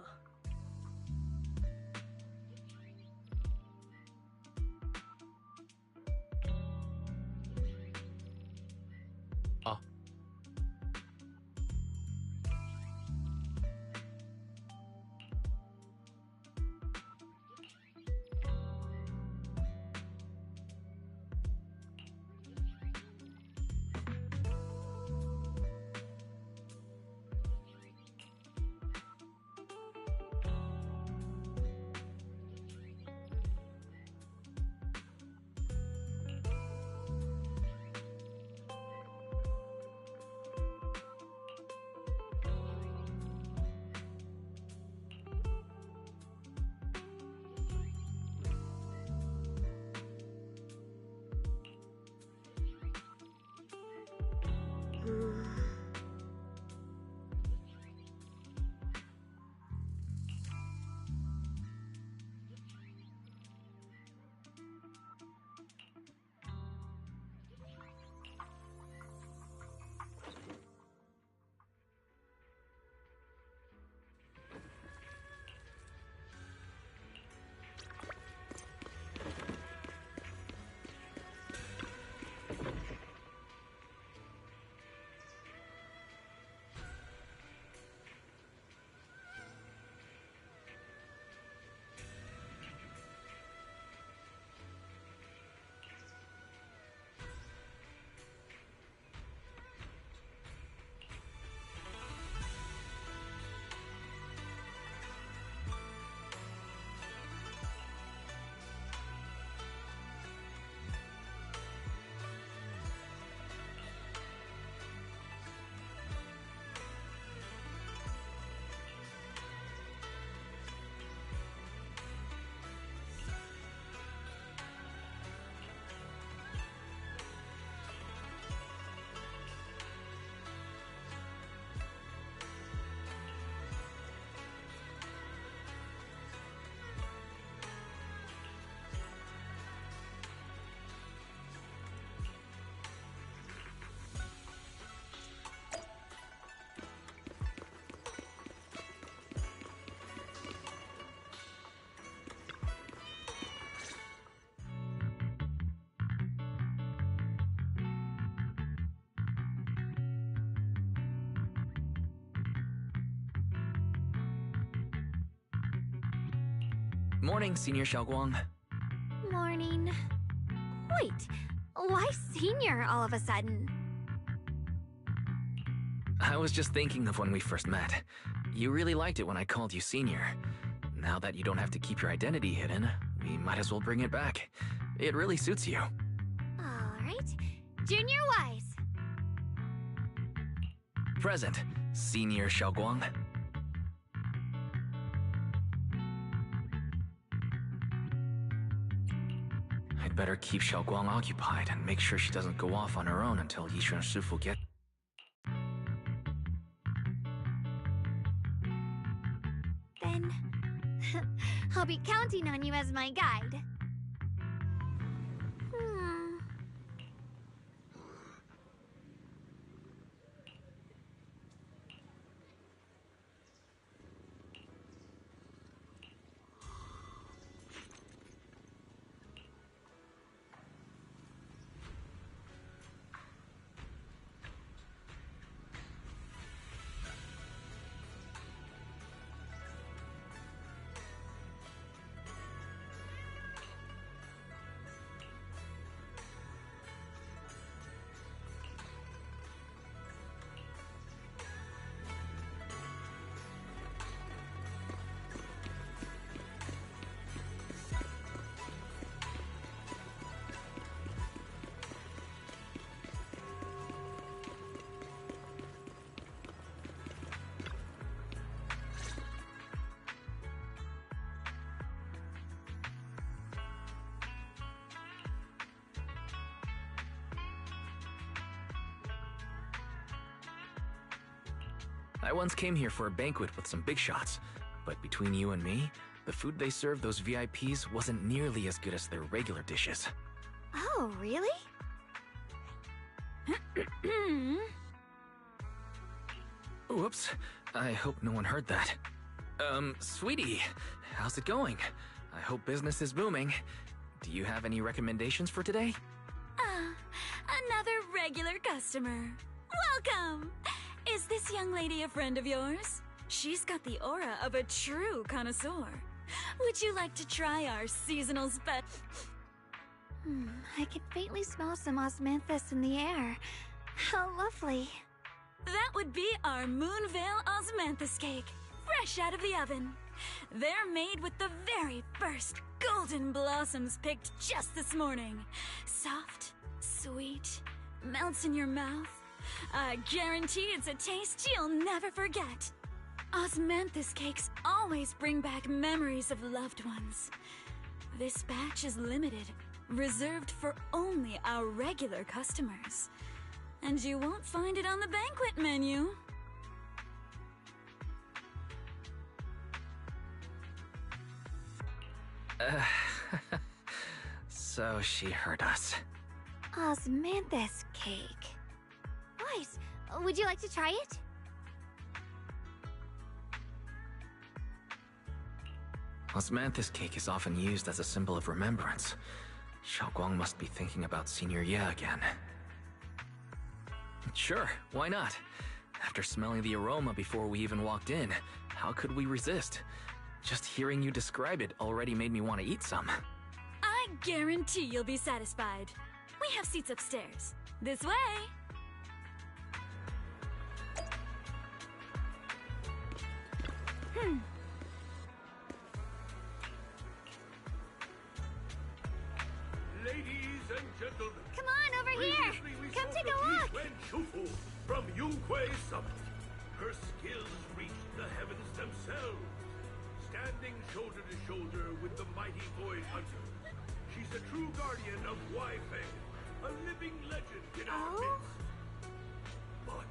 Morning, Senior Xiaoguang. Morning. Wait, why senior all of a sudden? I was just thinking of when we first met. You really liked it when I called you Senior. Now that you don't have to keep your identity hidden, we might as well bring it back. It really suits you. Alright. Junior Wise. Present, Senior Xiaoguang. I'd better keep Xiaoguang occupied and make sure she doesn't go off on her own until Yishuan Shifu get... Then I'll be counting on you as my guide. I once came here for a banquet with some big shots, but between you and me, the food they served those VIPs wasn't nearly as good as their regular dishes. Oh, really? Whoops, I hope no one heard that. Sweetie, how's it going? I hope business is booming. Do you have any recommendations for today? Another regular customer. Welcome! Is this young lady a friend of yours? She's got the aura of a true connoisseur. Would you like to try our seasonal I can faintly smell some osmanthus in the air. How lovely. That would be our Moonvale Osmanthus cake, fresh out of the oven. They're made with the very first golden blossoms picked just this morning. Soft, sweet, melts in your mouth. I guarantee it's a taste you'll never forget. Osmanthus cakes always bring back memories of loved ones. This batch is limited, reserved for only our regular customers. And you won't find it on the banquet menu. So she heard us. Osmanthus cake. Wise, would you like to try it? Osmanthus cake is often used as a symbol of remembrance. Xiaoguang must be thinking about Senior Ye again. Sure, why not? After smelling the aroma before we even walked in, how could we resist? Just hearing you describe it already made me want to eat some. I guarantee you'll be satisfied. We have seats upstairs. This way! Ladies and gentlemen, come on over here. Come take a look. Shufu from Yunkwei Summit. Her skills reach the heavens themselves, standing shoulder to shoulder with the mighty void hunters. She's a true guardian of Weifeng, a living legend in our midst. But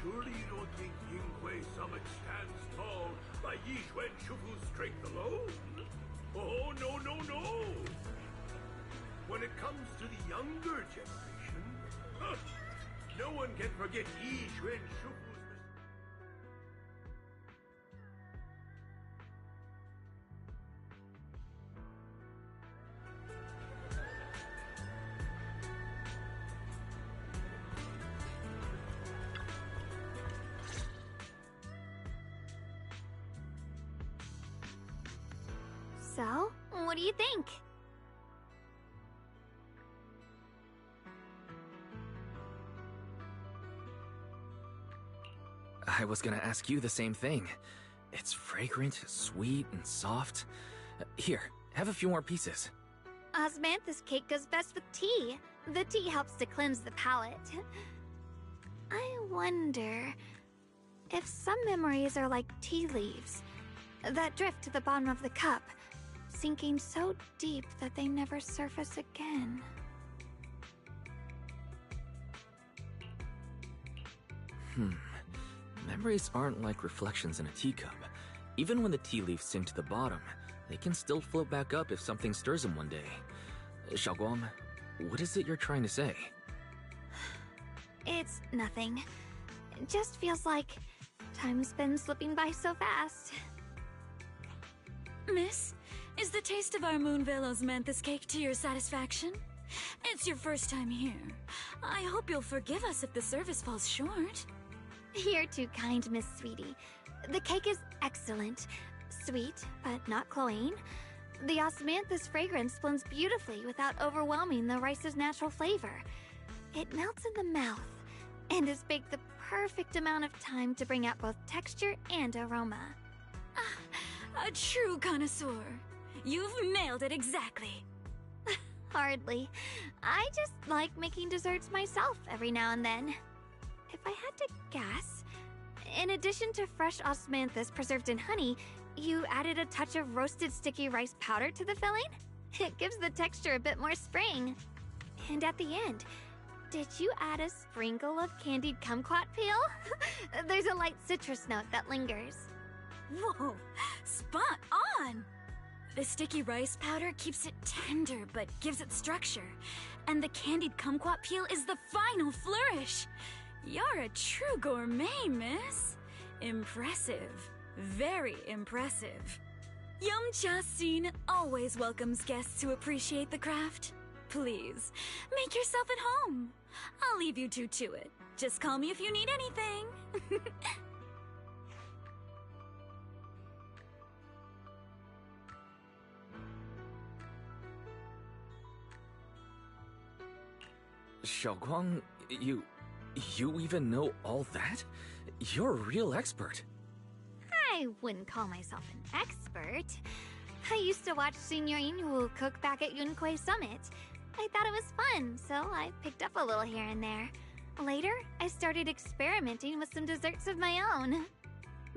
surely you don't think Yunkwei Summit stands tall by Yishuan Shufu's strength alone? Oh, no, no, no! When it comes to the younger generation, no one can forget Yishuan Shufu's... So, what do you think? I was gonna ask you the same thing. It's fragrant, sweet, and soft. Here, have a few more pieces. Osmanthus cake goes best with tea. The tea helps to cleanse the palate. I wonder if some memories are like tea leaves that drift to the bottom of the cup, sinking so deep that they never surface again. Memories aren't like reflections in a teacup. Even when the tea leaves sink to the bottom, they can still float back up if something stirs them one day. Xiaoguang, what is it you're trying to say? It's nothing. It just feels like time's been slipping by so fast. Miss, is the taste of our Moonvale Osmanthus cake to your satisfaction? It's your first time here. I hope you'll forgive us if the service falls short. You're too kind, Miss Sweetie. The cake is excellent. Sweet, but not cloying. The osmanthus fragrance blends beautifully without overwhelming the rice's natural flavor. It melts in the mouth and is baked the perfect amount of time to bring out both texture and aroma. A true connoisseur. You've nailed it exactly. Hardly. I just like making desserts myself every now and then. If I had to guess, in addition to fresh osmanthus preserved in honey, you added a touch of roasted sticky rice powder to the filling? It gives the texture a bit more spring. And at the end, did you add a sprinkle of candied kumquat peel? There's a light citrus note that lingers. Whoa, spot on! The sticky rice powder keeps it tender but gives it structure. And the candied kumquat peel is the final flourish. You're a true gourmet, miss. Impressive. Very impressive. Yum-Cha Scene always welcomes guests who appreciate the craft. Please, make yourself at home. I'll leave you two to it. Just call me if you need anything. Xiaoguang, you even know all that? You're a real expert. I wouldn't call myself an expert. I used to watch Senior Inhu cook back at Yunquei Summit. I thought it was fun, so I picked up a little here and there. Later, I started experimenting with some desserts of my own.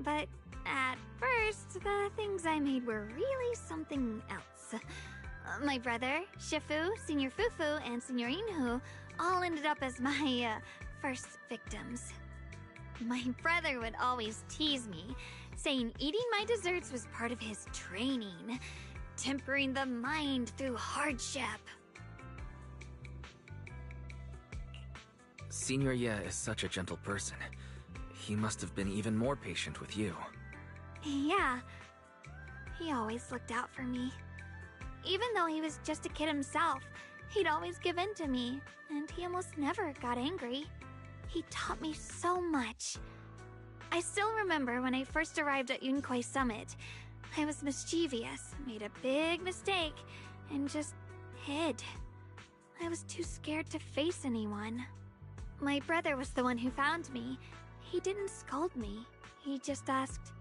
But at first, the things I made were really something else. My brother, Shifu, Senior Fufu, and Senior Inhu all ended up as my first victims. My brother would always tease me, saying eating my desserts was part of his training, tempering the mind through hardship. Senior Ye is such a gentle person. He must have been even more patient with you. Yeah, he always looked out for me. Even though he was just a kid himself, he'd always give in to me, and he almost never got angry. He taught me so much. I still remember when I first arrived at Yunquei Summit. I was mischievous, made a big mistake, and just hid. I was too scared to face anyone. My brother was the one who found me. He didn't scold me. He just asked,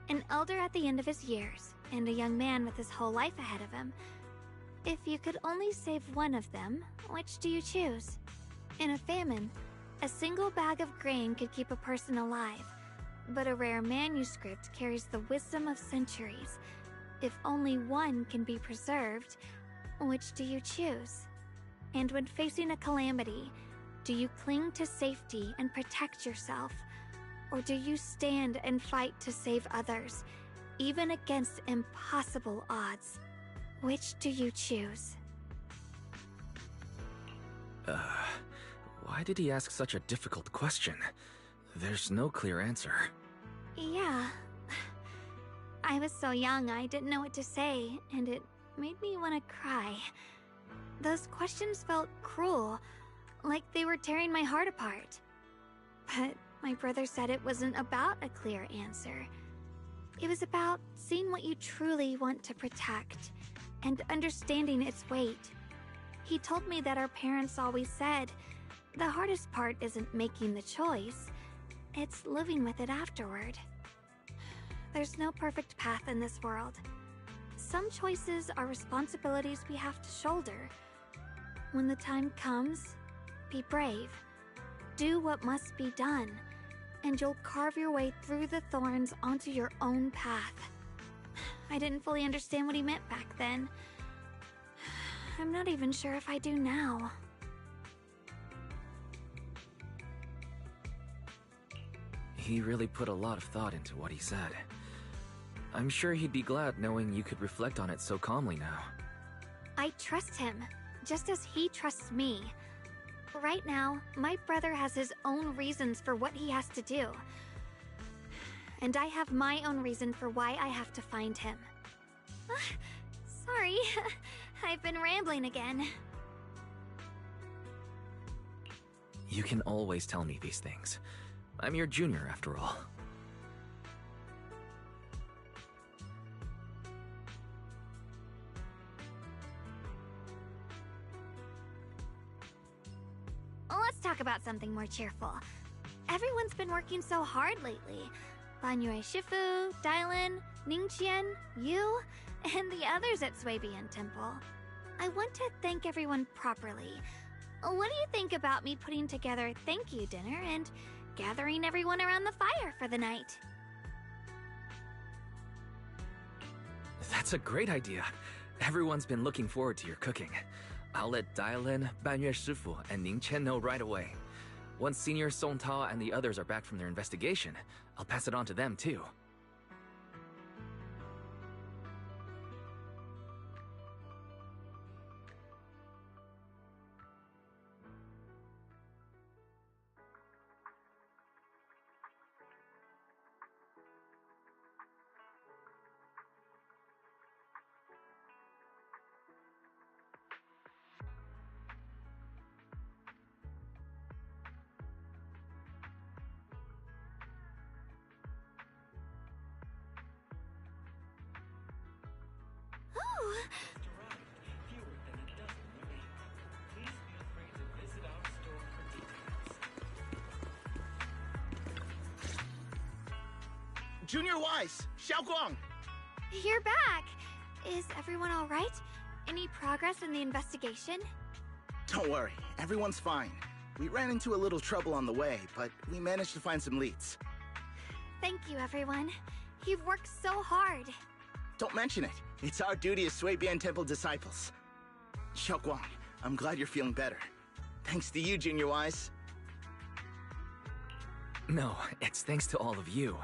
an elder at the end of his years, and a young man with his whole life ahead of him, if you could only save one of them, which do you choose? In a famine, a single bag of grain could keep a person alive, but a rare manuscript carries the wisdom of centuries. If only one can be preserved, which do you choose? And when facing a calamity, do you cling to safety and protect yourself? Or do you stand and fight to save others, even against impossible odds? Which do you choose? Why did he ask such a difficult question? There's no clear answer. Yeah. I was so young I didn't know what to say, and it made me want to cry. Those questions felt cruel, like they were tearing my heart apart. But my brother said it wasn't about a clear answer. It was about seeing what you truly want to protect and understanding its weight. He told me that our parents always said, the hardest part isn't making the choice, it's living with it afterward. There's no perfect path in this world. Some choices are responsibilities we have to shoulder. When the time comes, be brave. Do what must be done, and you'll carve your way through the thorns onto your own path. I didn't fully understand what he meant back then. I'm not even sure if I do now. He really put a lot of thought into what he said. I'm sure he'd be glad knowing you could reflect on it so calmly now. I trust him, just as he trusts me. Right now, my brother has his own reasons for what he has to do. And I have my own reason for why I have to find him. Sorry, I've been rambling again. You can always tell me these things. I'm your junior, after all. Let's talk about something more cheerful. Everyone's been working so hard lately. Banyue Shifu, Dylan, Ningqian, you, and the others at Swabian Temple. I want to thank everyone properly. What do you think about me putting together a thank you dinner and gathering everyone around the fire for the night? That's a great idea. Everyone's been looking forward to your cooking. I'll let Dylan, Banyue Shifu, and Ning Chen know right away. Once Senior Song Tao and the others are back from their investigation, I'll pass it on to them too. Junior Wise, Xiaoguang! You're back! Is everyone alright? Any progress in the investigation? Don't worry, everyone's fine. We ran into a little trouble on the way, but we managed to find some leads. Thank you, everyone. You've worked so hard. Don't mention it. It's our duty as Swabian Temple disciples. Xiaoguang, I'm glad you're feeling better. Thanks to you, Junior Wise. No, it's thanks to all of you.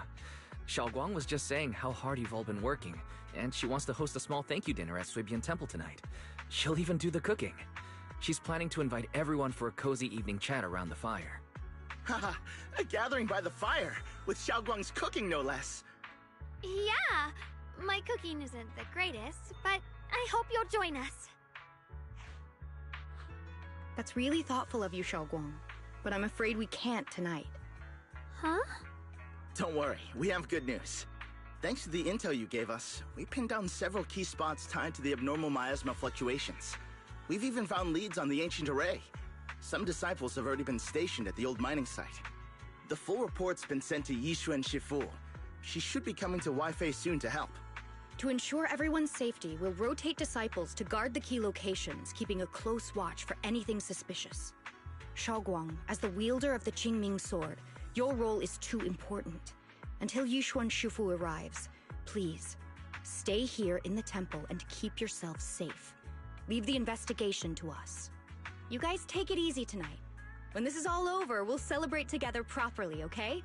Xiaoguang was just saying how hard you've all been working, and she wants to host a small thank you dinner at Swabian Temple tonight. She'll even do the cooking. She's planning to invite everyone for a cozy evening chat around the fire. Haha, a gathering by the fire, with Xiaoguang's cooking no less. Yeah, my cooking isn't the greatest, but I hope you'll join us. That's really thoughtful of you, Xiaoguang, but I'm afraid we can't tonight. Huh? Don't worry, we have good news. Thanks to the intel you gave us, we pinned down several key spots tied to the abnormal miasma fluctuations. We've even found leads on the ancient array. Some disciples have already been stationed at the old mining site. The full report's been sent to Yishuan Shifu. She should be coming to Waifei soon to help. To ensure everyone's safety, we'll rotate disciples to guard the key locations, keeping a close watch for anything suspicious. Xiaoguang, as the wielder of the Qingming sword, your role is too important. Until Yishuan Shifu arrives, please, stay here in the temple and keep yourselves safe. Leave the investigation to us. You guys take it easy tonight. When this is all over, we'll celebrate together properly, okay?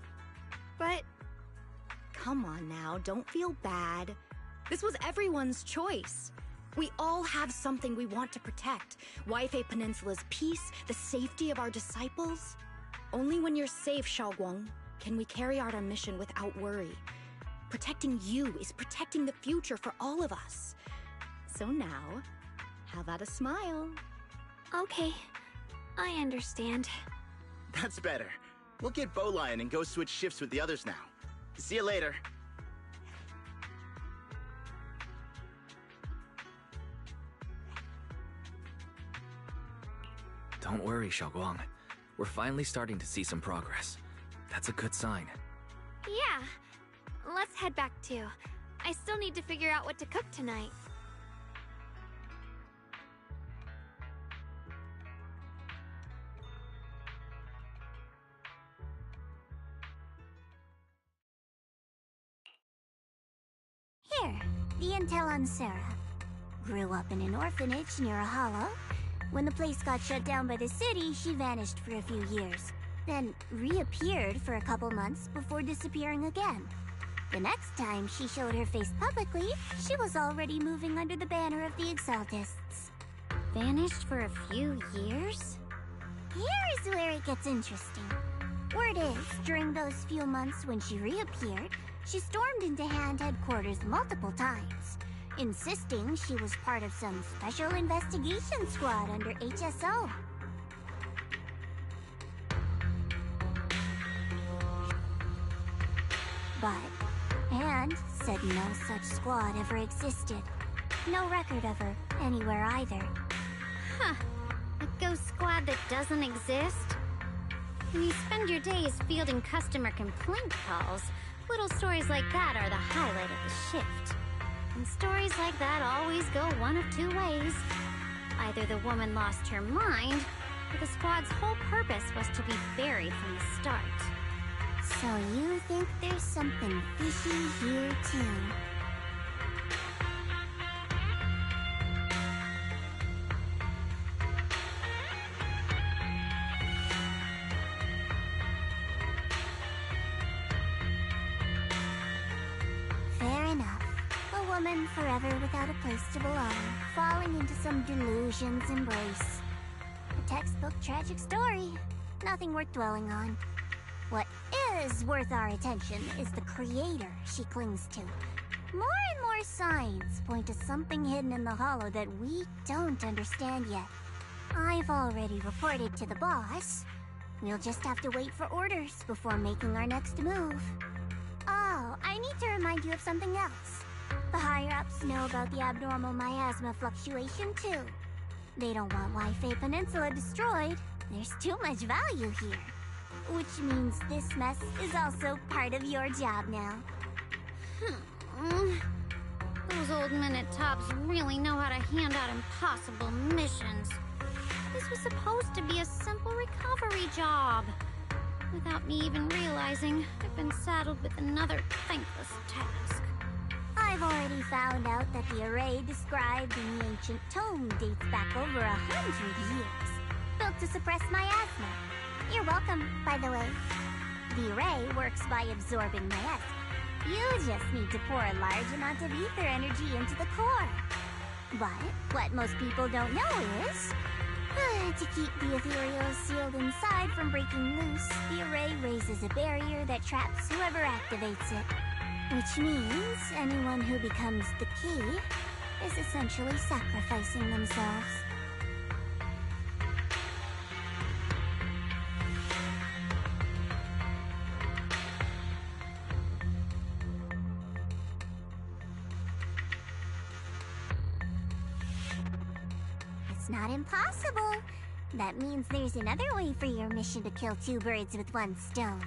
But... Come on now, don't feel bad. This was everyone's choice. We all have something we want to protect. Waifei Peninsula's peace, the safety of our disciples. Only when you're safe, Xiaoguang, can we carry out our mission without worry. Protecting you is protecting the future for all of us. So now, how about a smile? Okay, I understand. That's better. We'll get Bowline and go switch shifts with the others now. See you later. Don't worry, Xiaoguang. We're finally starting to see some progress. That's a good sign. Yeah. Let's head back too. I still need to figure out what to cook tonight. Here, the intel on Sarah. Grew up in an orphanage near a hollow. When the place got shut down by the city, she vanished for a few years. Then reappeared for a couple months before disappearing again. The next time she showed her face publicly, she was already moving under the banner of the Exaltists. Vanished for a few years? Here's where it gets interesting. Word is, during those few months when she reappeared, she stormed into Hand headquarters multiple times, insisting she was part of some special investigation squad under HSO. But Hand said no such squad ever existed. No record of her anywhere either. Huh. A ghost squad that doesn't exist? When you spend your days fielding customer complaint calls, little stories like that are the highlight of the shift. And stories like that always go one of two ways. Either the woman lost her mind, or the squad's whole purpose was to be buried from the start. So you think there's something fishy here too? Fair enough. A woman forever without a place to belong, falling into some delusion's embrace. A textbook tragic story. Nothing worth dwelling on. What is worth our attention is the creator she clings to. More and more signs point to something hidden in the hollow that we don't understand yet. I've already reported to the boss. We'll just have to wait for orders before making our next move. Oh, I need to remind you of something else. The higher-ups know about the abnormal miasma fluctuation, too. They don't want Wi-Fi Peninsula destroyed. There's too much value here. Which means this mess is also part of your job now. Those old men at Tops really know how to hand out impossible missions. This was supposed to be a simple recovery job. Without me even realizing, I've been saddled with another thankless task. I've already found out that the array described in the ancient tome dates back over 100 years. Built to suppress miasma. You're welcome, by the way. The array works by absorbing miasma. You just need to pour a large amount of ether energy into the core. But what most people don't know is, to keep the ethereal sealed inside from breaking loose, the array raises a barrier that traps whoever activates it. Which means anyone who becomes the key is essentially sacrificing themselves. It's not impossible. That means there's another way for your mission to kill two birds with one stone.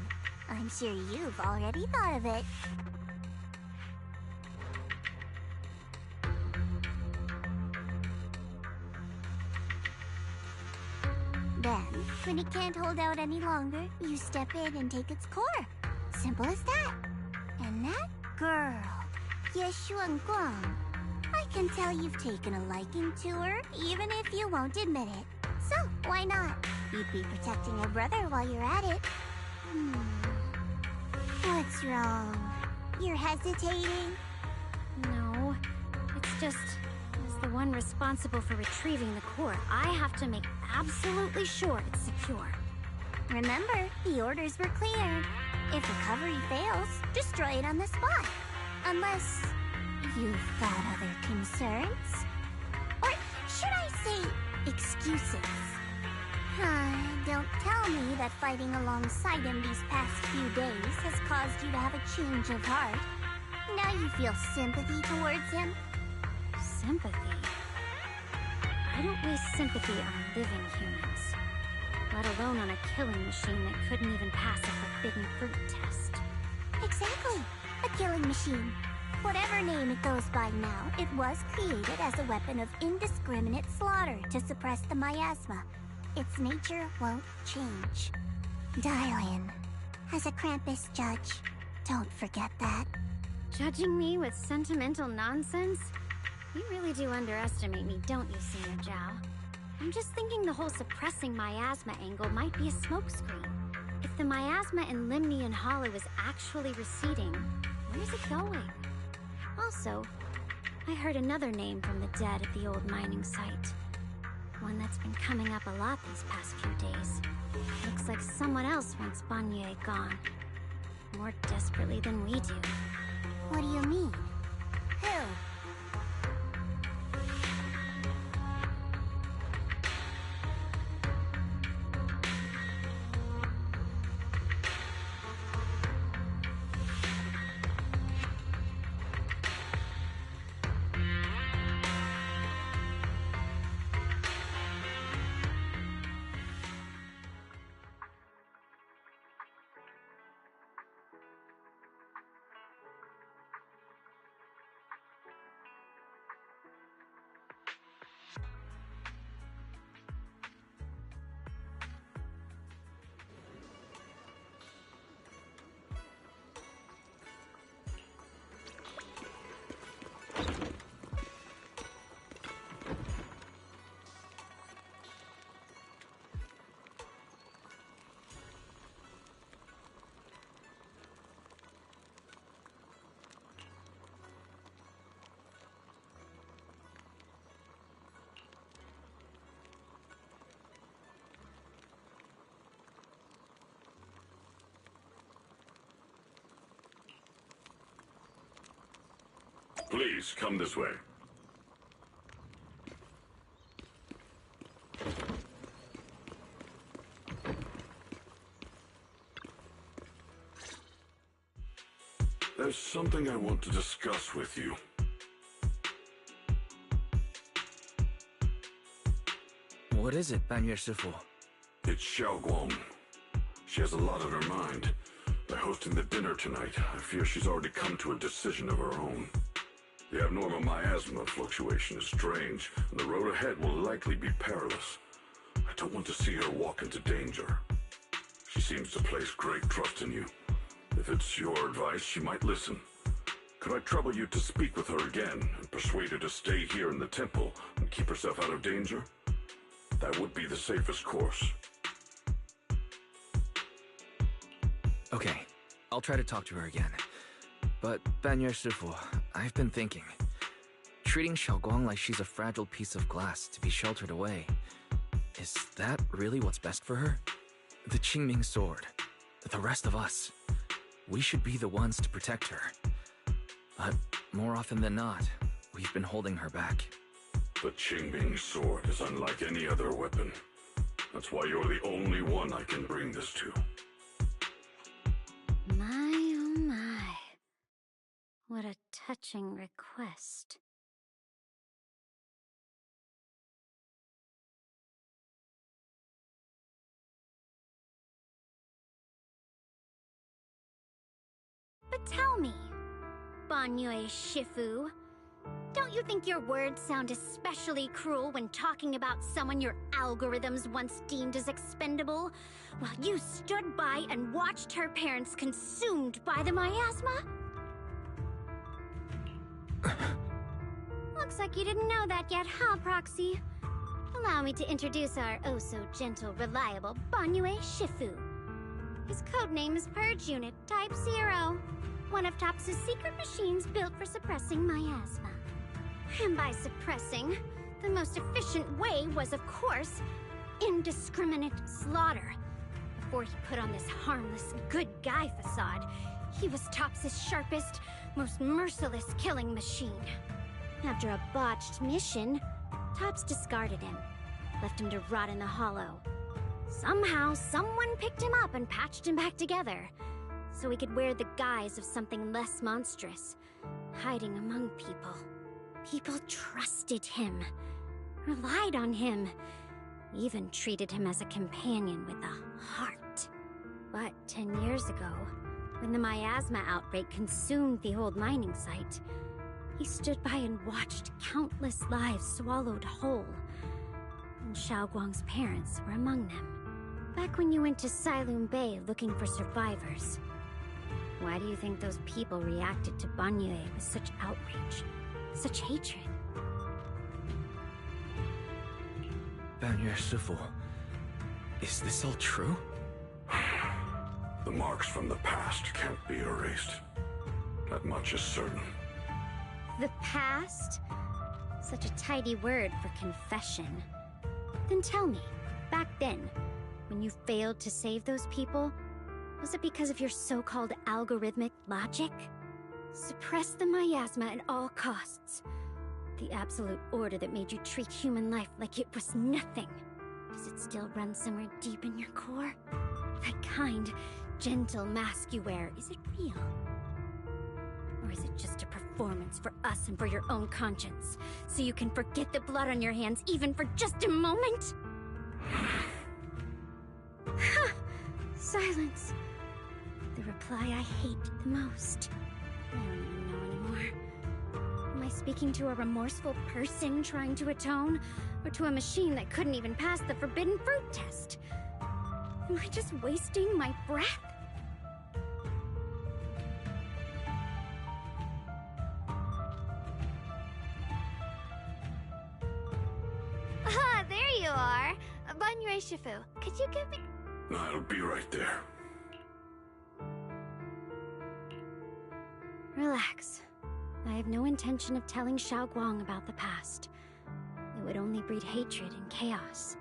I'm sure you've already thought of it. Then, when it can't hold out any longer, you step in and take its core. Simple as that. And that girl, Yeshuan Guang, I can tell you've taken a liking to her, even if you won't admit it. So, why not? You'd be protecting your brother while you're at it. What's wrong? You're hesitating? No, it's just, as the one responsible for retrieving the core, I have to make absolutely sure it's secure. Remember, the orders were clear. If recovery fails, destroy it on the spot. Unless you've got other concerns? Or should I say, excuses? Don't tell me that fighting alongside him these past few days has caused you to have a change of heart. Now you feel sympathy towards him? Sympathy? I don't waste sympathy on living humans. let alone on a killing machine that couldn't even pass a forbidden fruit test. Exactly. A killing machine. Whatever name it goes by now, it was created as a weapon of indiscriminate slaughter to suppress the miasma. Its nature won't change. Dial in. As a Krampus judge, don't forget that. Judging me with sentimental nonsense? You really do underestimate me, don't you, Senior Zhao? I'm just thinking the whole suppressing miasma angle might be a smokescreen. If the miasma in Limnian Hollow is actually receding, where's it going? Also, I heard another name from the dead at the old mining site. One that's been coming up a lot these past few days. Looks like someone else wants Banye gone. More desperately than we do. What do you mean? Who? Please, come this way. There's something I want to discuss with you. What is it, Banyue Shifu? It's Xiao Guang. She has a lot on her mind. By hosting the dinner tonight, I fear she's already come to a decision of her own. The abnormal miasma fluctuation is strange, and the road ahead will likely be perilous. I don't want to see her walk into danger. She seems to place great trust in you. If it's your advice, she might listen. Could I trouble you to speak with her again and persuade her to stay here in the temple and keep herself out of danger? That would be the safest course. Okay, I'll try to talk to her again. But, Banyue Shifu, I've been thinking. Treating Xiaoguang like she's a fragile piece of glass to be sheltered away. Is that really what's best for her? The Qingming sword. The rest of us. We should be the ones to protect her. But more often than not, we've been holding her back. The Qingming sword is unlike any other weapon. That's why you're the only one I can bring this to. My, oh my. What a touching request. But tell me, Banyue Shifu, don't you think your words sound especially cruel when talking about someone your algorithms once deemed as expendable, while you stood by and watched her parents consumed by the miasma? Looks like you didn't know that yet, huh, Proxy? Allow me to introduce our oh-so-gentle, reliable Banyue Shifu. His codename is Purge Unit Type 0, one of TOPS' secret machines built for suppressing miasma. And by suppressing, the most efficient way was, of course, indiscriminate slaughter. Before he put on this harmless, good guy facade, he was TOPS' sharpest, most merciless killing machine. After a botched mission, TOPS discarded him, left him to rot in the hollow. Somehow, someone picked him up and patched him back together, so he could wear the guise of something less monstrous, hiding among people. People trusted him, relied on him. even treated him as a companion with a heart. But 10 years ago, when the miasma outbreak consumed the old mining site, he stood by and watched countless lives swallowed whole. And Xiaoguang's parents were among them. Back when you went to Silum Bay looking for survivors. Why do you think those people reacted to Banyue with such outrage, such hatred? Banyue Shifu, is this all true? The marks from the past can't be erased. That much is certain. The past? Such a tidy word for confession. Then tell me, back then, when you failed to save those people, was it because of your so-called algorithmic logic? Suppress the miasma at all costs. The absolute order that made you treat human life like it was nothing. Does it still run somewhere deep in your core? That kind, gentle mask you wear, is it real? Or is it just a performance for us and for your own conscience? So you can forget the blood on your hands even for just a moment? Silence. The reply I hate the most. I don't even know anymore. Am I speaking to a remorseful person trying to atone? Or to a machine that couldn't even pass the forbidden fruit test? Am I just wasting my breath? Ah, there you are. Banyue Shifu, could you give me... I'll be right there. Relax. I have no intention of telling Xiaoguang about the past. It would only breed hatred and chaos.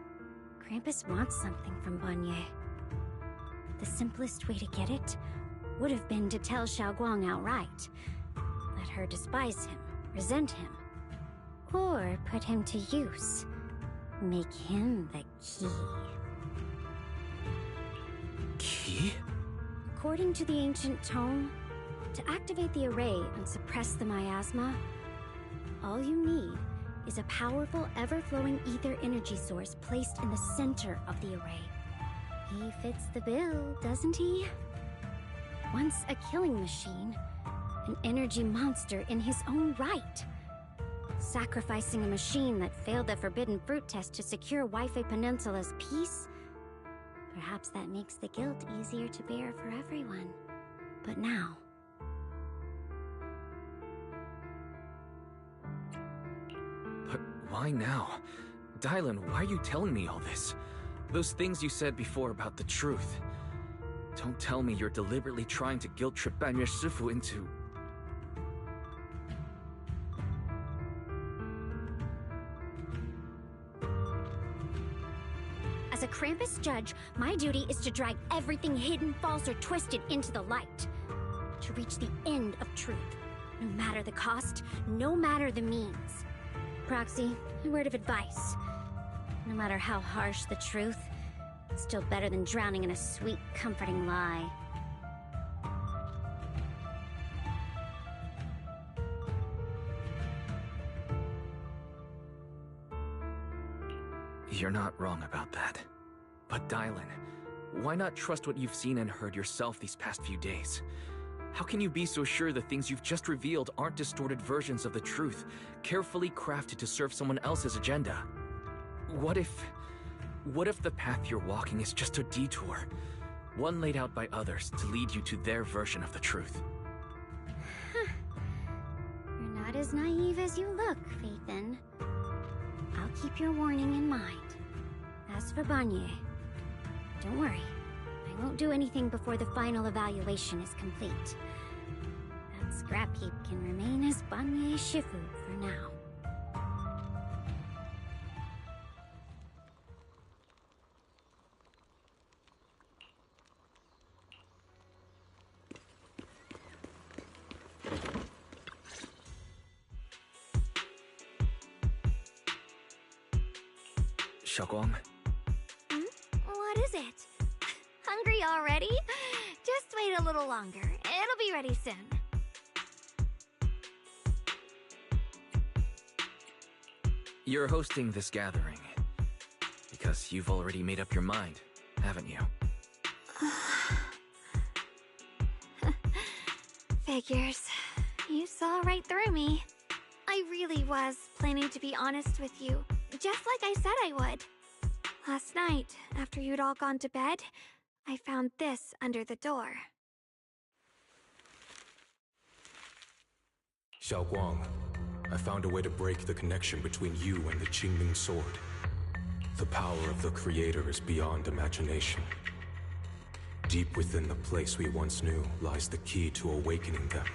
Krampus wants something from Banyue. The simplest way to get it would have been to tell Xiaoguang outright. Let her despise him, resent him, or put him to use. Make him the key. Key? According to the ancient tome, to activate the array and suppress the miasma, all you need is a powerful, ever-flowing ether energy source placed in the center of the array. He fits the bill, doesn't he? Once a killing machine, an energy monster in his own right. Sacrificing a machine that failed the forbidden fruit test to secure Waifei Peninsula's peace? Perhaps that makes the guilt easier to bear for everyone. But now... But why now? Dylan, why are you telling me all this? Those things you said before about the truth. Don't tell me you're deliberately trying to guilt-trip Banyue Shifu into... As a Krampus judge, my duty is to drag everything hidden, false, or twisted into the light. To reach the end of truth. No matter the cost, no matter the means. Proxy, a word of advice. No matter how harsh the truth, it's still better than drowning in a sweet, comforting lie. You're not wrong about that. But Dylan, why not trust what you've seen and heard yourself these past few days? How can you be so sure the things you've just revealed aren't distorted versions of the truth, carefully crafted to serve someone else's agenda? What if the path you're walking is just a detour, one laid out by others to lead you to their version of the truth? You're not as naive as you look, Phaethan. I'll keep your warning in mind. As for Banyue, don't worry. I won't do anything before the final evaluation is complete. That scrap heap can remain as Banyue Shifu for now. Xiaoguang? What is it? Hungry already? Just wait a little longer. It'll be ready soon. You're hosting this gathering because you've already made up your mind, haven't you? Figures. You saw right through me. I really was planning to be honest with you, just like I said I would. Last night, after you'd all gone to bed, I found this under the door. Xiao Guang, I found a way to break the connection between you and the Qingming sword. The power of the Creator is beyond imagination. Deep within the place we once knew lies the key to awakening them.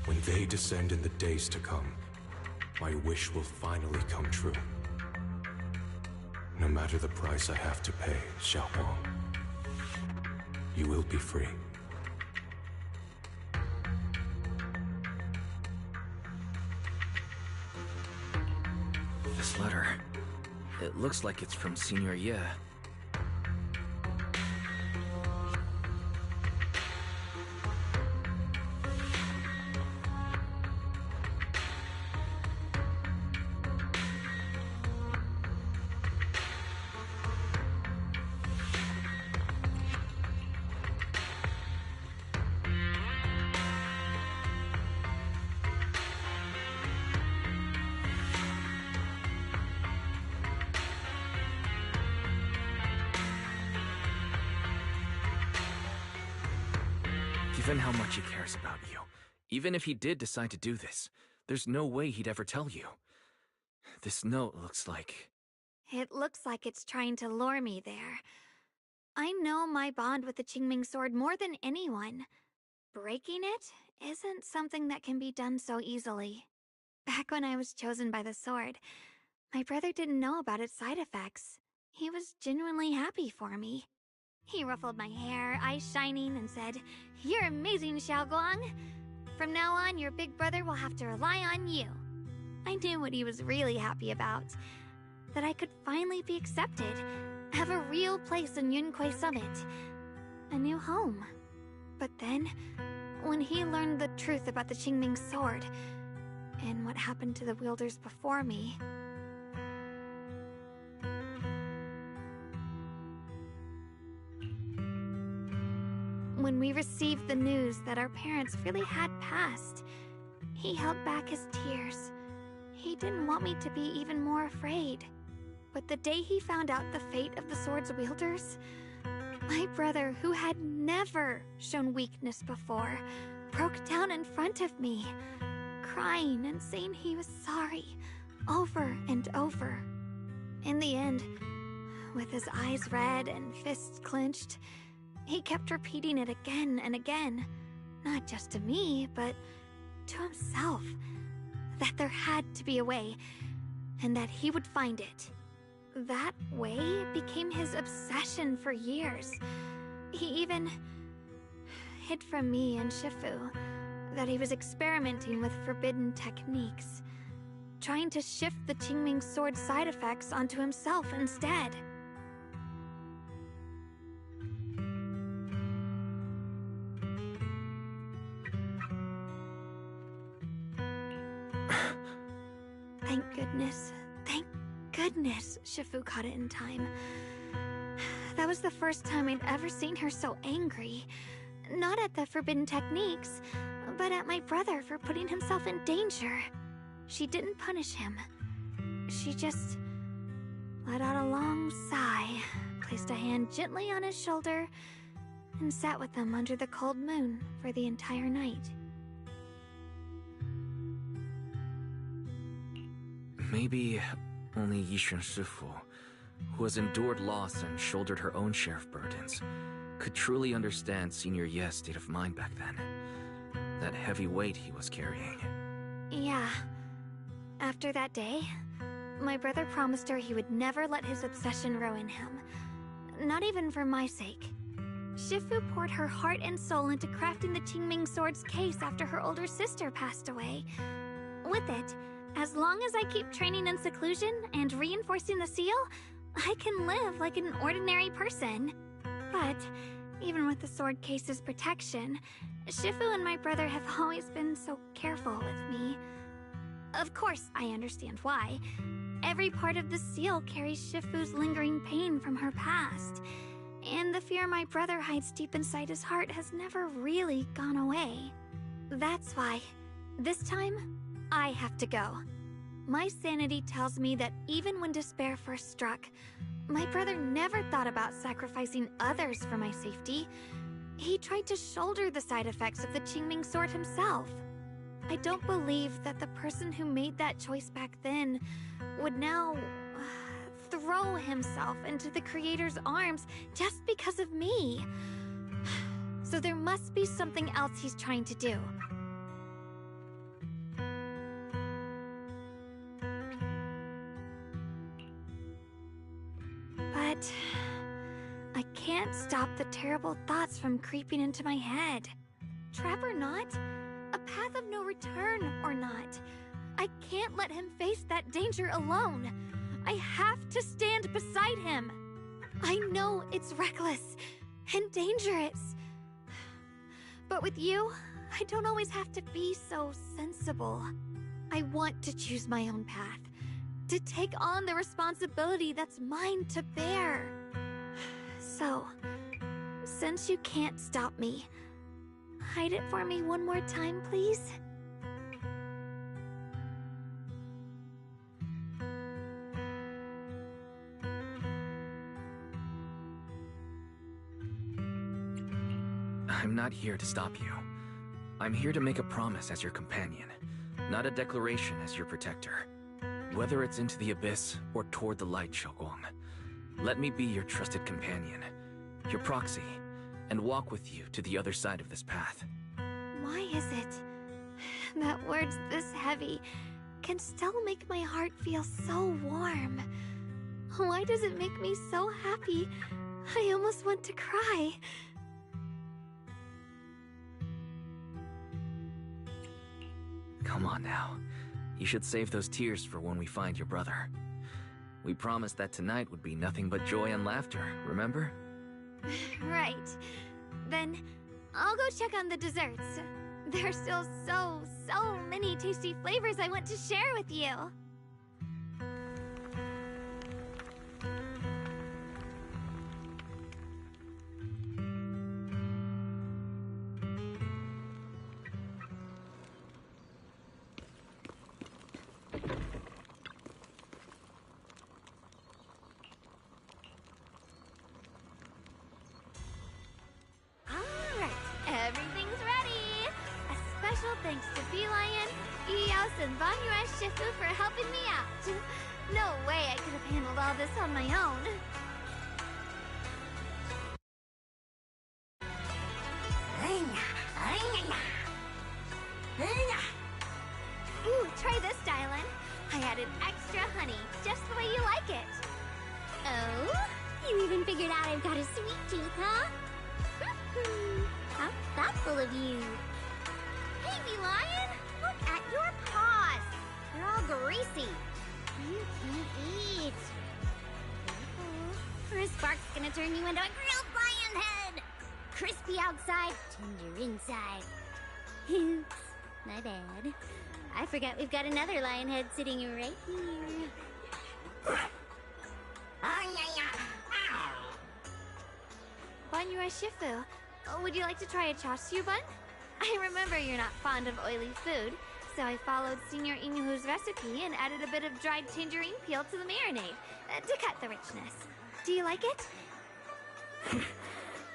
When they descend in the days to come, my wish will finally come true. No matter the price I have to pay, Xiao Guang, you will be free. This letter, it looks like it's from Senior Ye. Given how much he cares about you, even if he did decide to do this, there's no way he'd ever tell you. This note looks like... It looks like it's trying to lure me there. I know my bond with the Qingming sword more than anyone. Breaking it isn't something that can be done so easily. Back when I was chosen by the sword, my brother didn't know about its side effects. He was genuinely happy for me. He ruffled my hair, eyes shining, and said, "You're amazing, Xiao Guang. From now on, your big brother will have to rely on you." I knew what he was really happy about. That I could finally be accepted, have a real place in Yunquei Summit. A new home. But then, when he learned the truth about the Qingming sword, and what happened to the wielders before me... When we received the news that our parents really had passed, he held back his tears. He didn't want me to be even more afraid. But the day he found out the fate of the sword's wielders, my brother, who had never shown weakness before, broke down in front of me, crying and saying he was sorry, over and over. In the end, with his eyes red and fists clenched, he kept repeating it again and again, not just to me, but to himself, that there had to be a way, and that he would find it. That way became his obsession for years. He even hid from me and Shifu that he was experimenting with forbidden techniques, trying to shift the Qingming sword side effects onto himself instead. Thank goodness Shifu caught it in time. That was the first time I'd ever seen her so angry. Not at the forbidden techniques, but at my brother for putting himself in danger. She didn't punish him. She just let out a long sigh, placed a hand gently on his shoulder, and sat with him under the cold moon for the entire night. Maybe only Yishun Shifu, who has endured loss and shouldered her own share of burdens, could truly understand Senior Ye's state of mind back then. That heavy weight he was carrying. Yeah. After that day, my brother promised her he would never let his obsession ruin him. Not even for my sake. Shifu poured her heart and soul into crafting the Qingming sword's case after her older sister passed away. With it, as long as I keep training in seclusion and reinforcing the seal, I can live like an ordinary person. But, even with the sword case's protection, Shifu and my brother have always been so careful with me. Of course, I understand why. Every part of the seal carries Shifu's lingering pain from her past. And the fear my brother hides deep inside his heart has never really gone away. That's why, this time, I have to go. My sanity tells me that even when despair first struck, my brother never thought about sacrificing others for my safety. He tried to shoulder the side effects of the Qingming sword himself. I don't believe that the person who made that choice back then would now throw himself into the Creator's arms just because of me. So there must be something else he's trying to do. But I can't stop the terrible thoughts from creeping into my head. Trap or not, a path of no return or not, I can't let him face that danger alone. I have to stand beside him. I know it's reckless and dangerous. But with you, I don't always have to be so sensible. I want to choose my own path, to take on the responsibility that's mine to bear. So, since you can't stop me, hide it for me one more time, please? I'm not here to stop you. I'm here to make a promise as your companion, not a declaration as your protector. Whether it's into the abyss or toward the light, Xiaoguang, let me be your trusted companion, your proxy, and walk with you to the other side of this path. Why is it that words this heavy can still make my heart feel so warm? Why does it make me so happy? I almost want to cry. Come on now. You should save those tears for when we find your brother. We promised that tonight would be nothing but joy and laughter, remember? Right. Then I'll go check on the desserts. There are still so many tasty flavors I want to share with you. Everything's ready! A special thanks to Bee Lion, Eos, and Banyue Shifu for helping me out. No way I could have handled all this on my own. Ooh, try this, Dylan. I added extra honey, just the way you like it. Oh? You even figured out I've got a sweet tooth, huh? How thoughtful of you. Hey, Bee Lion, look at your paws. They're all greasy. You can't eat. Careful, or a spark's gonna turn you into a grilled lion head. Crispy outside, tender inside. Oops, my bad. I forgot we've got another lion head sitting right here. Banyue Shifu, would you like to try a chashu bun? I remember you're not fond of oily food, so I followed Senior Inuhu's recipe and added a bit of dried tangerine peel to the marinade to cut the richness. Do you like it?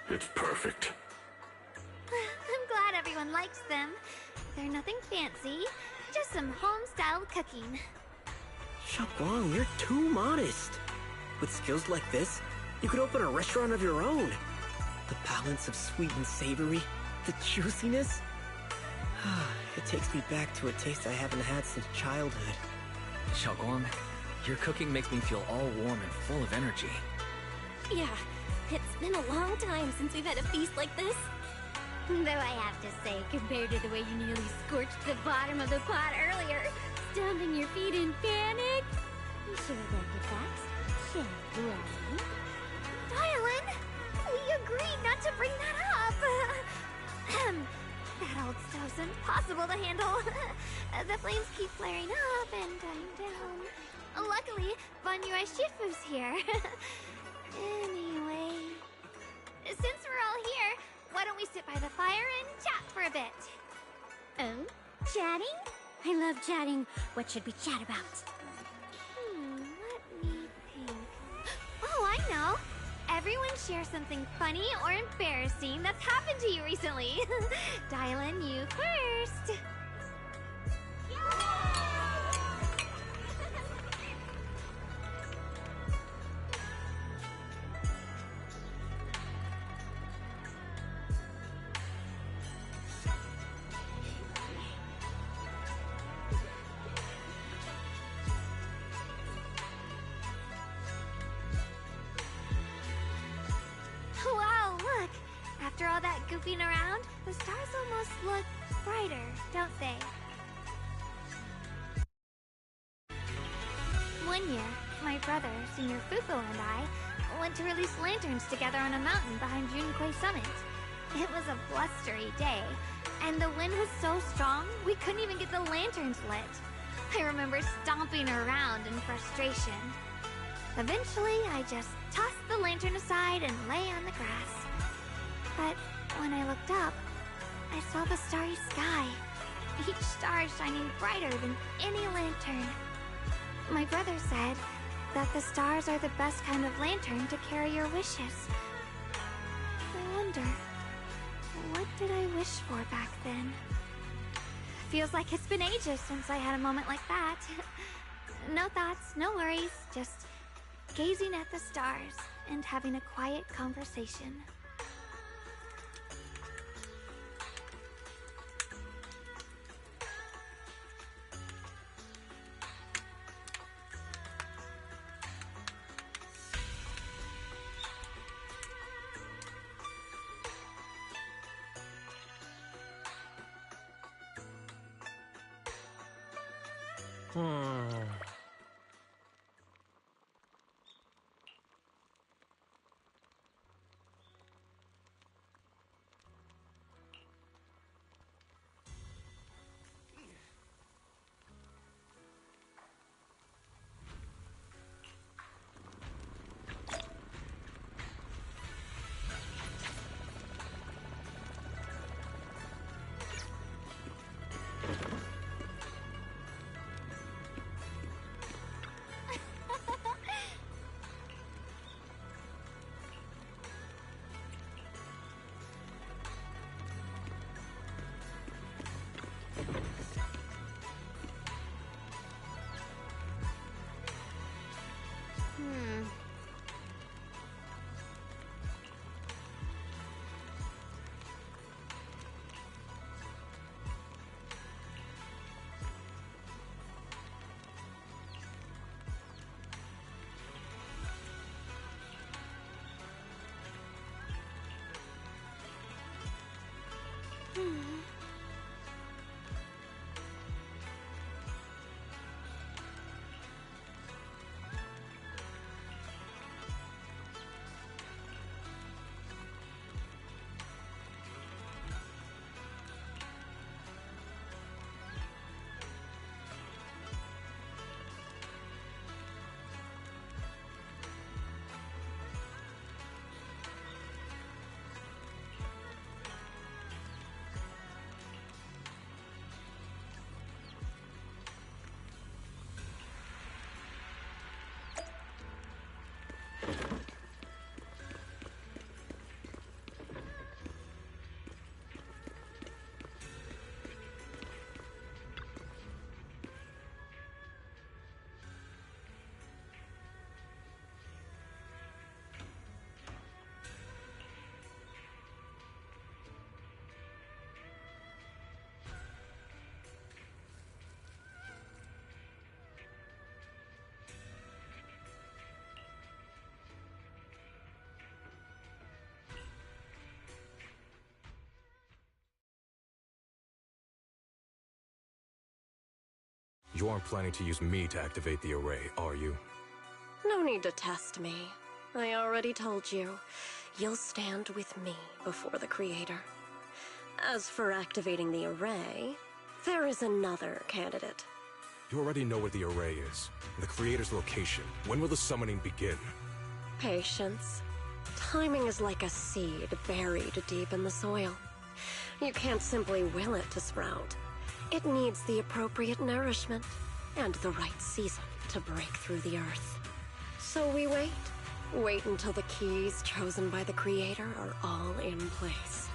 It's perfect. I'm glad everyone likes them. They're nothing fancy, just some home-styled cooking. Xiaoguang, you're too modest. With skills like this, you could open a restaurant of your own. The balance of sweet and savory, the juiciness. It takes me back to a taste I haven't had since childhood. Xiaoguang, your cooking makes me feel all warm and full of energy. Yeah, it's been a long time since we've had a feast like this. Though I have to say, compared to the way you nearly scorched the bottom of the pot earlier, stomping your feet in panic, you sure like it fast, shall we? Dylan, we agreed not to bring that up. That old stove's impossible to handle. The flames keep flaring up and dying down. Luckily, Von Yue Shifu's here. Anyway, since we're all here, why don't we sit by the fire and chat for a bit? Oh? Chatting? I love chatting. What should we chat about? Let me think. Oh, I know! Everyone share something funny or embarrassing that's happened to you recently. Dylan, you first. Wow, look! After all that goofing around, the stars almost look brighter, don't they? One year, my brother, Senior Fufu, and I went to release lanterns together on a mountain behind Junkui Summit. It was a blustery day, and the wind was so strong we couldn't even get the lanterns lit. I remember stomping around in frustration. Eventually, I just tossed the lantern aside and lay on the grass. But when I looked up, I saw the starry sky, each star shining brighter than any lantern. My brother said that the stars are the best kind of lantern to carry your wishes. I wonder, what did I wish for back then? Feels like it's been ages since I had a moment like that. No thoughts, no worries, just gazing at the stars and having a quiet conversation. You aren't planning to use me to activate the array, are you? No need to test me. I already told you. You'll stand with me before the Creator. As for activating the array, there is another candidate. You already know where the array is, and the creator's location. When will the summoning begin? Patience. Timing is like a seed buried deep in the soil. You can't simply will it to sprout. It needs the appropriate nourishment and the right season to break through the earth. So we wait. Wait until the keys chosen by the creator are all in place.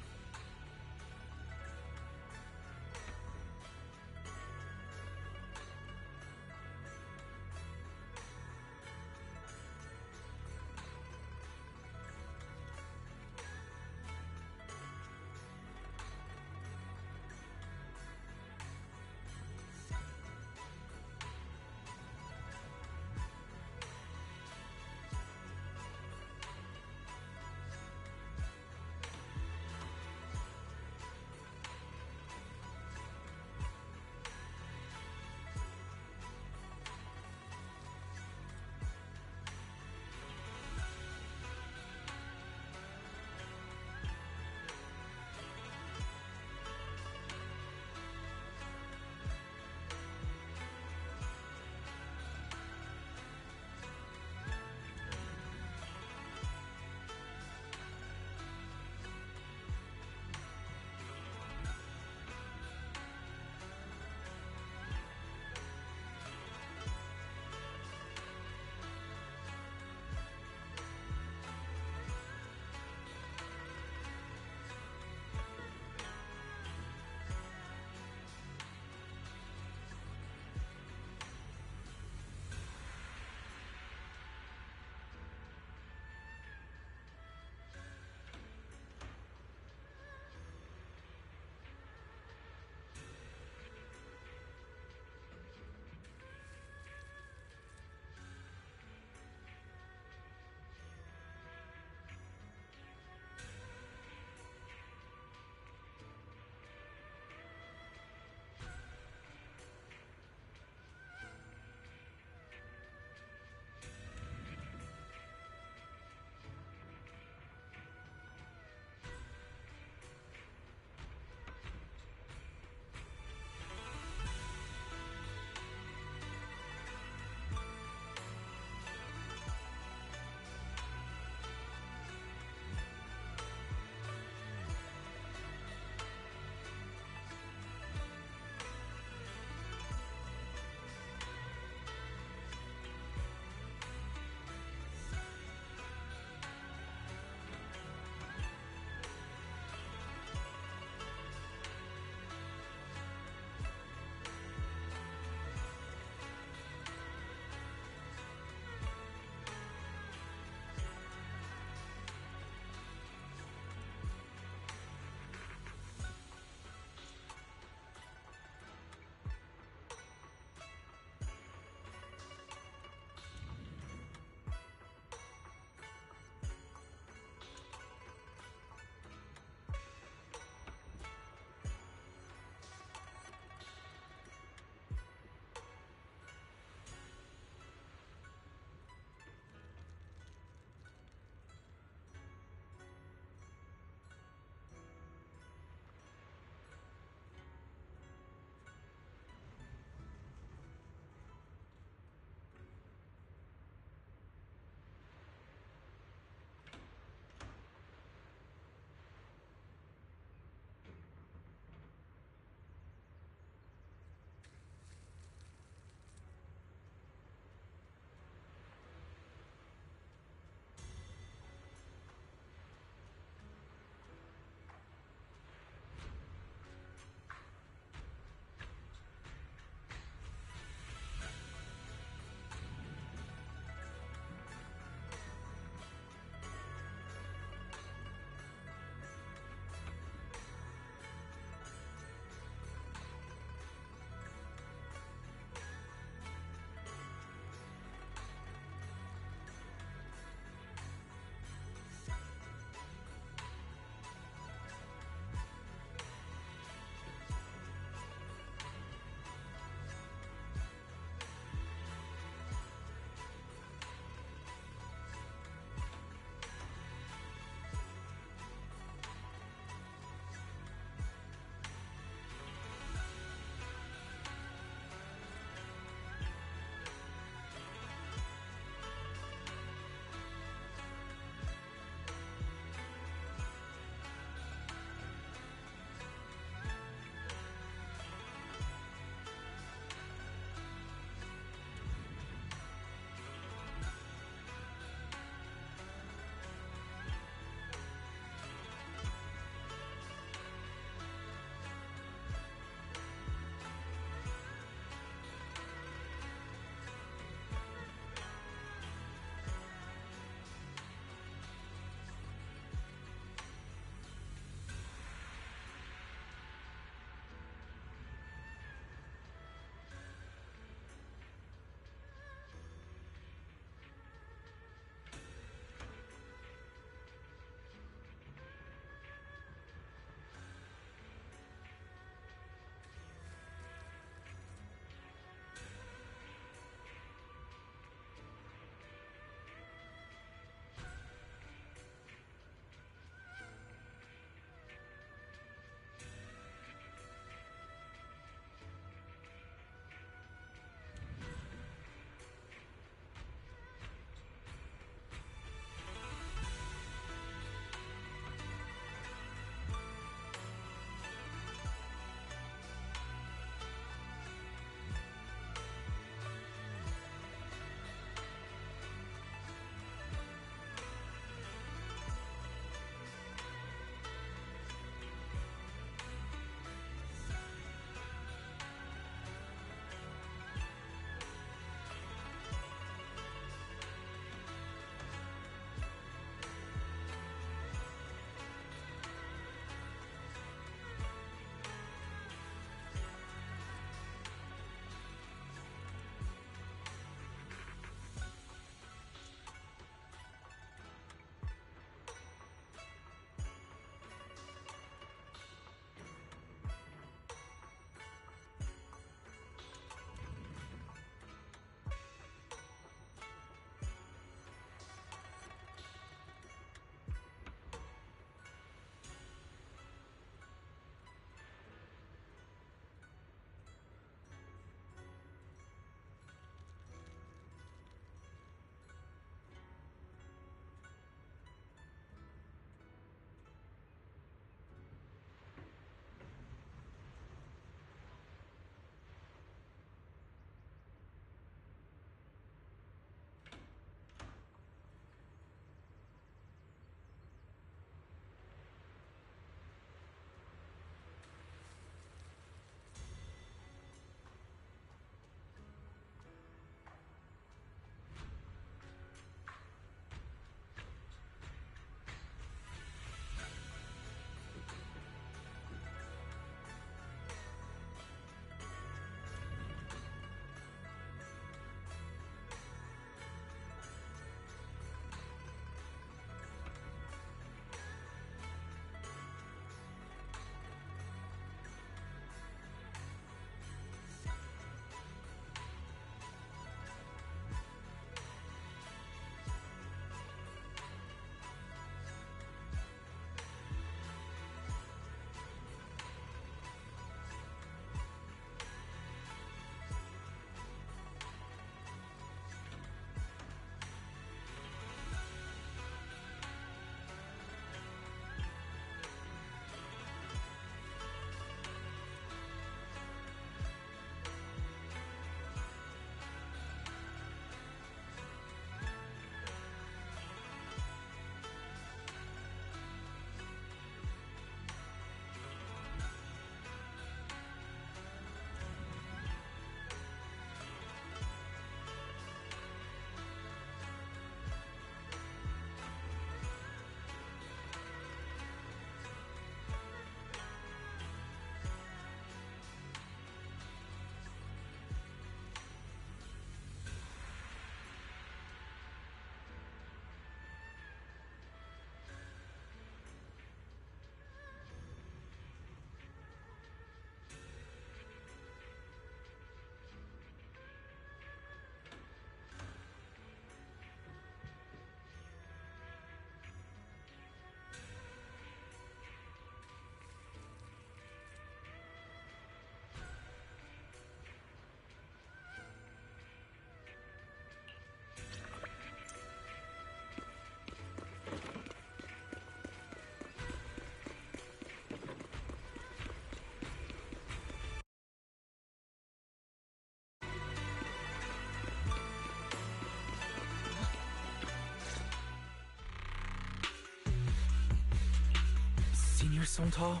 Senior Sontao?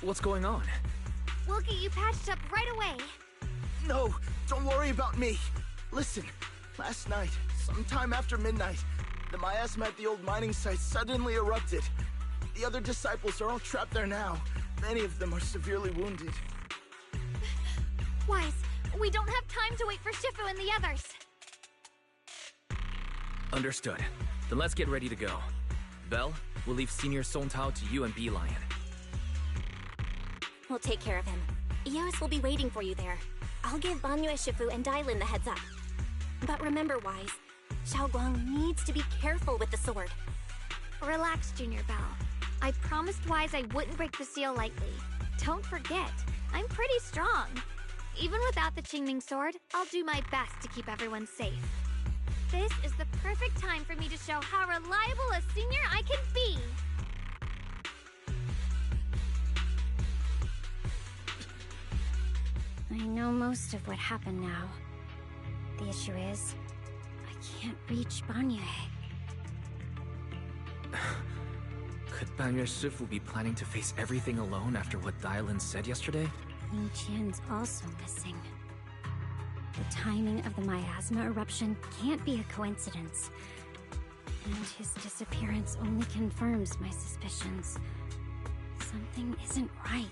What's going on? We'll get you patched up right away. No, don't worry about me. Listen, last night, sometime after midnight, the miasma at the old mining site suddenly erupted. The other disciples are all trapped there now. Many of them are severely wounded. Wise, we don't have time to wait for Shifu and the others. Understood. Then let's get ready to go. Belle, we'll leave Senior Sontao to you and Bee-Lion. We'll take care of him. Eos will be waiting for you there. I'll give Banyu Shifu and Dylan the heads up. But remember, Wise, Xiaoguang needs to be careful with the sword. Relax, Junior Belle. I promised Wise I wouldn't break the seal lightly. Don't forget, I'm pretty strong. Even without the Qingming sword, I'll do my best to keep everyone safe. This is the perfect time for me to show how reliable a senior I can be. I know most of what happened now. The issue is, I can't reach Banyu. Could Banyu Shifu be planning to face everything alone after what Dylan said yesterday? Ning Qian's also missing. The timing of the miasma eruption can't be a coincidence. And his disappearance only confirms my suspicions. Something isn't right.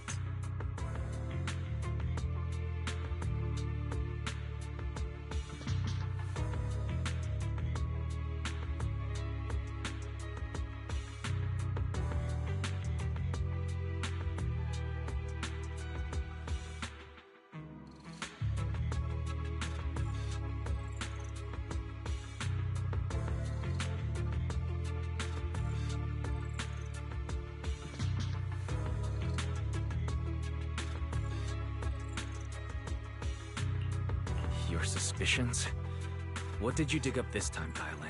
Your suspicions? What did you dig up this time, Dylan?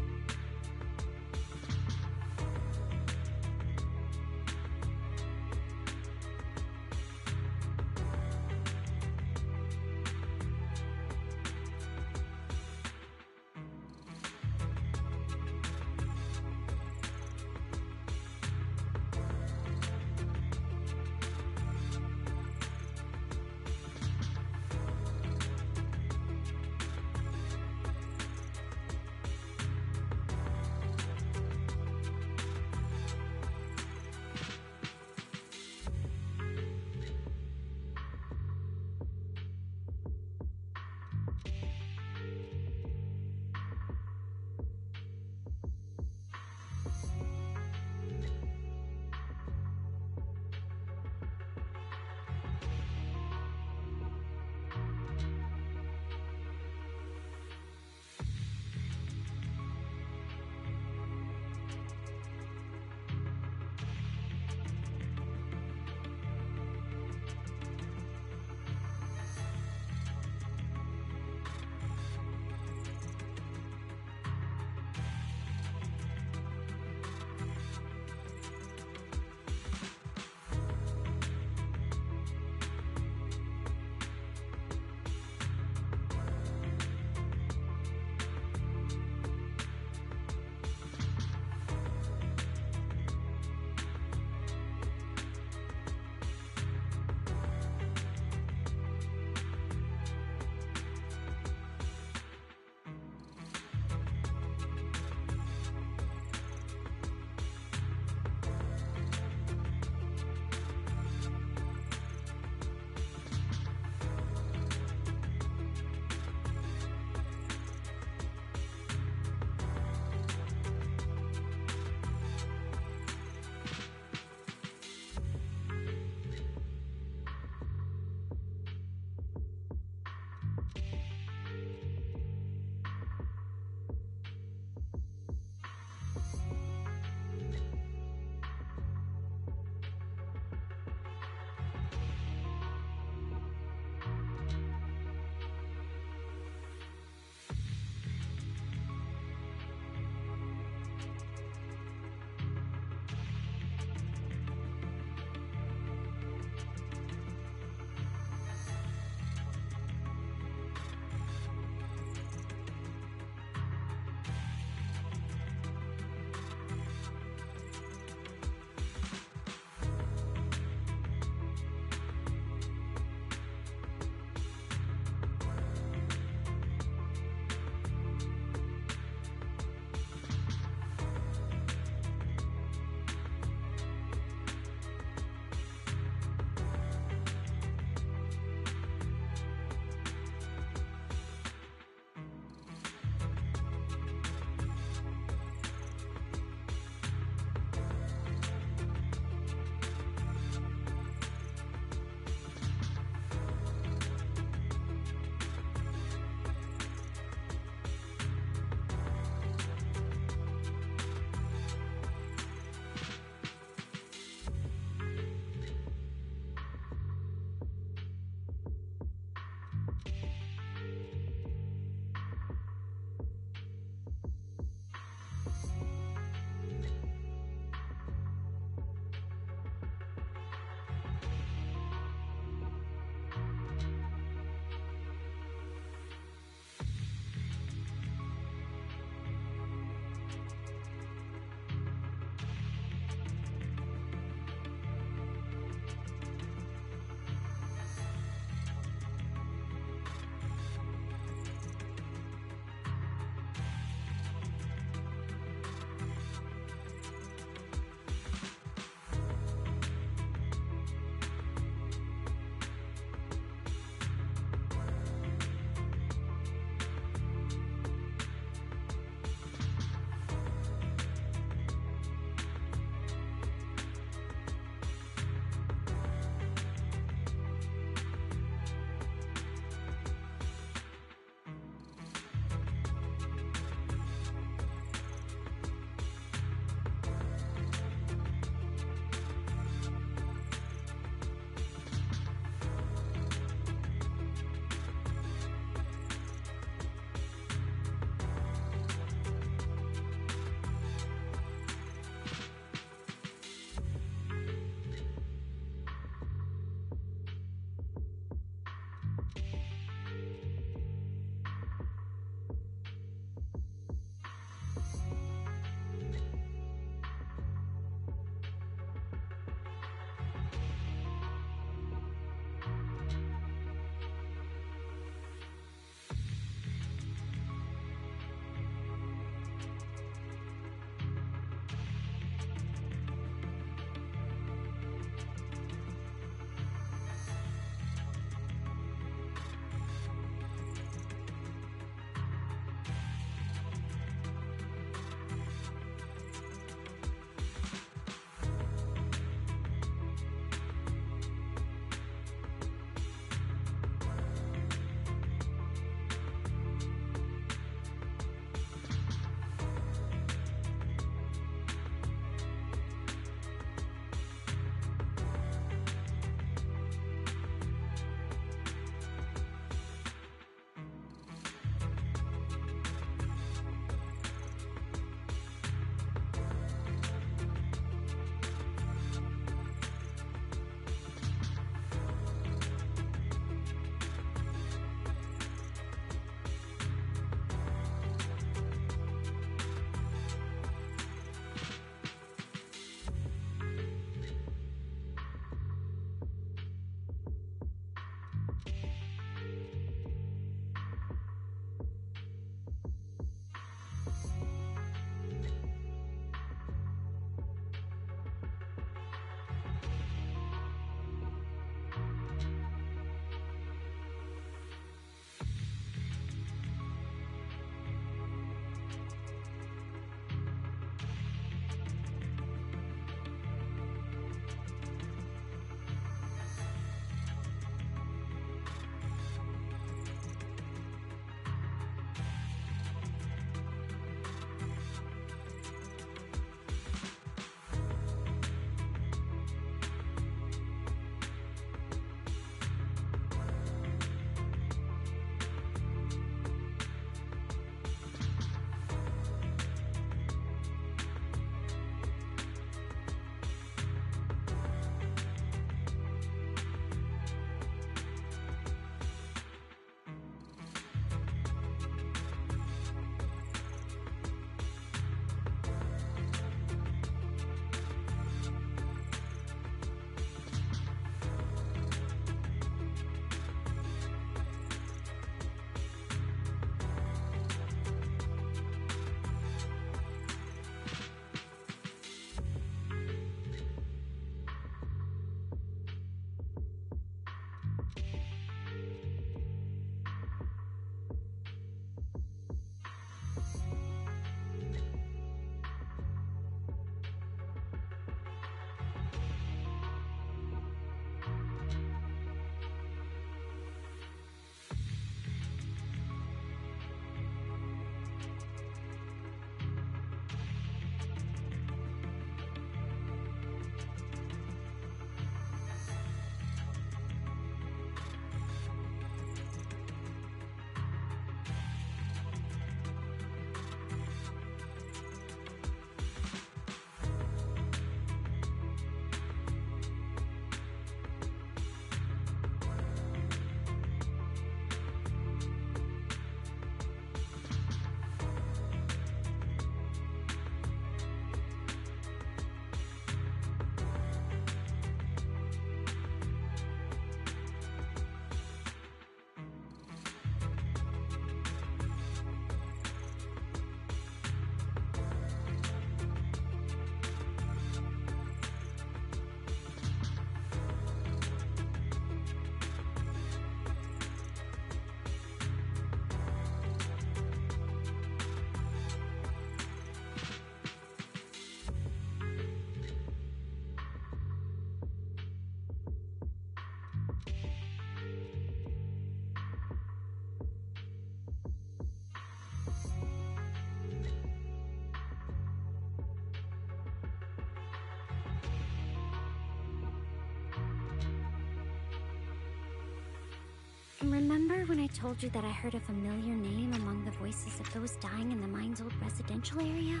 told you that I heard a familiar name among the voices of those dying in the mine's old residential area?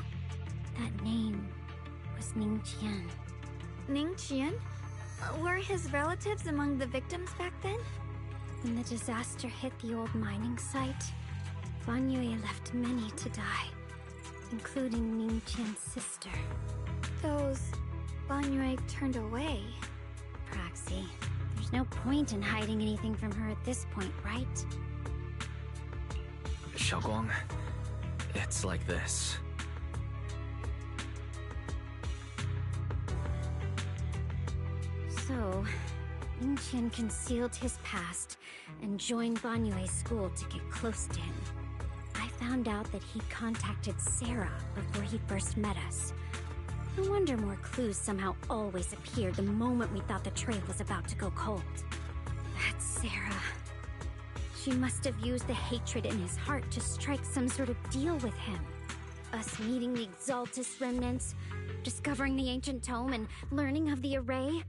That name was Ningqian. Ningqian? Were his relatives among the victims back then? When the disaster hit the old mining site, Banyue left many to die, including Ningqian's sister. Those Banyue turned away. Praxi, there's no point in hiding anything from her at this point, right? Xiaoguang, it's like this. So, Ningqian concealed his past and joined Banyue's school to get close to him. I found out that he contacted Sarah before he first met us. No wonder more clues somehow always appeared the moment we thought the trail was about to go cold. That's Sarah. She must have used the hatred in his heart to strike some sort of deal with him. Us meeting the Exaltus remnants, discovering the ancient tome, and learning of the array.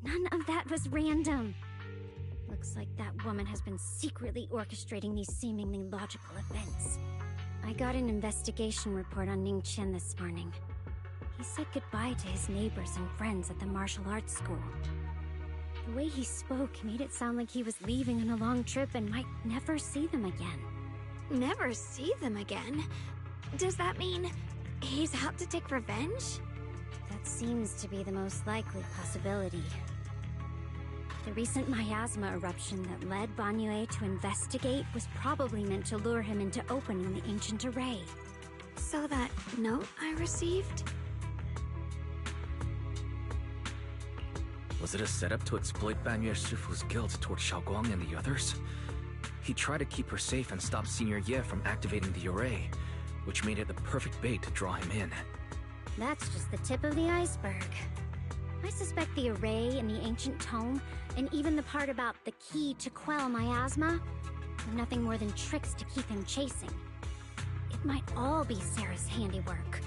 None of that was random. Looks like that woman has been secretly orchestrating these seemingly logical events. I got an investigation report on Ningqian this morning. He said goodbye to his neighbors and friends at the martial arts school. The way he spoke made it sound like he was leaving on a long trip and might never see them again. Never see them again? Does that mean he's out to take revenge? That seems to be the most likely possibility. The recent miasma eruption that led Banyue to investigate was probably meant to lure him into opening the ancient array. So that note I received? Was it a setup to exploit Banyue Shifu's guilt toward Xiaoguang and the others? He tried to keep her safe and stop Senior Ye from activating the array, which made it the perfect bait to draw him in. That's just the tip of the iceberg. I suspect the array and the ancient tome, and even the part about the key to quell miasma, are nothing more than tricks to keep him chasing. It might all be Sarah's handiwork.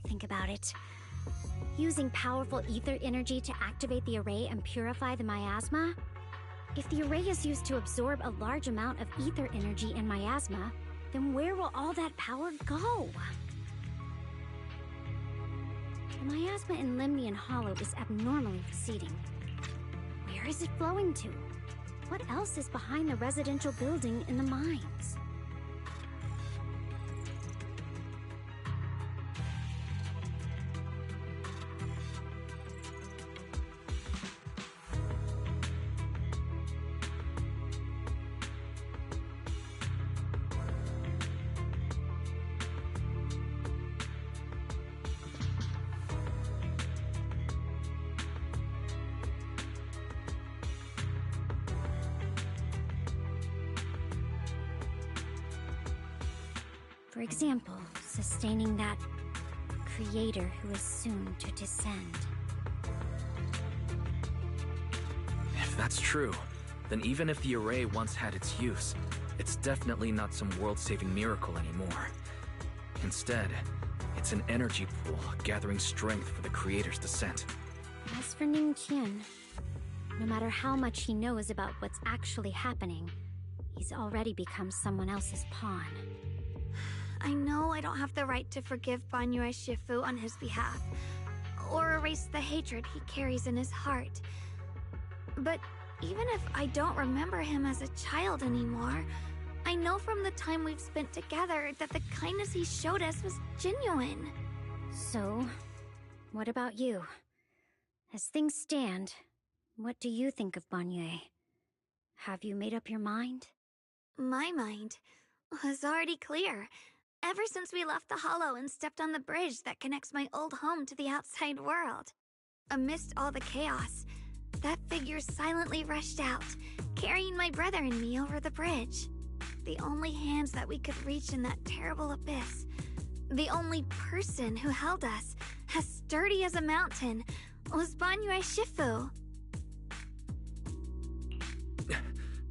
Think about it. Using powerful ether energy to activate the array and purify the miasma? If the array is used to absorb a large amount of ether energy and miasma, then where will all that power go? The miasma in Limnian Hollow is abnormally receding. Where is it flowing to? What else is behind the residential building in the mines? For example, sustaining that creator who is soon to descend. If that's true, then even if the array once had its use, it's definitely not some world-saving miracle anymore. Instead, it's an energy pool gathering strength for the creator's descent. As for Ningqian, no matter how much he knows about what's actually happening, he's already become someone else's pawn. I know I don't have the right to forgive Banyue Shifu on his behalf, or erase the hatred he carries in his heart. But even if I don't remember him as a child anymore, I know from the time we've spent together that the kindness he showed us was genuine. So, what about you? As things stand, what do you think of Banyue? Have you made up your mind? My mind was already clear. Ever since we left the Hollow and stepped on the bridge that connects my old home to the outside world. Amidst all the chaos, that figure silently rushed out, carrying my brother and me over the bridge. The only hands that we could reach in that terrible abyss. The only person who held us, as sturdy as a mountain, was Banyue Shifu.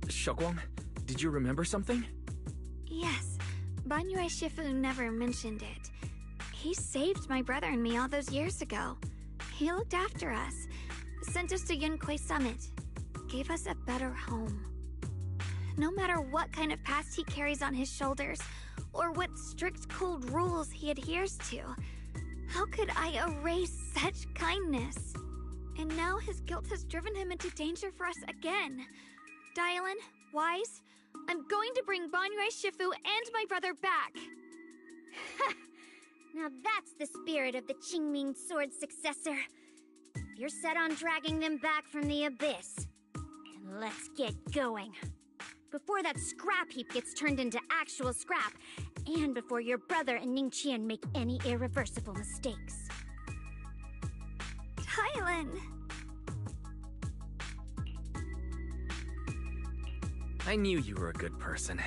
Shogwang, did you remember something? Yes, Banyue Shifu never mentioned it. He saved my brother and me all those years ago. He looked after us, sent us to Yunquei Summit, gave us a better home. No matter what kind of past he carries on his shoulders, or what strict cold rules he adheres to, how could I erase such kindness? And now his guilt has driven him into danger for us again. Dylan, Wise, I'm going to bring Banyue Shifu and my brother back. Now that's the spirit of the Qingming Sword's successor. You're set on dragging them back from the abyss. Then let's get going. Before that scrap heap gets turned into actual scrap, and before your brother and Ningqian make any irreversible mistakes. Dylan! I knew you were a good person.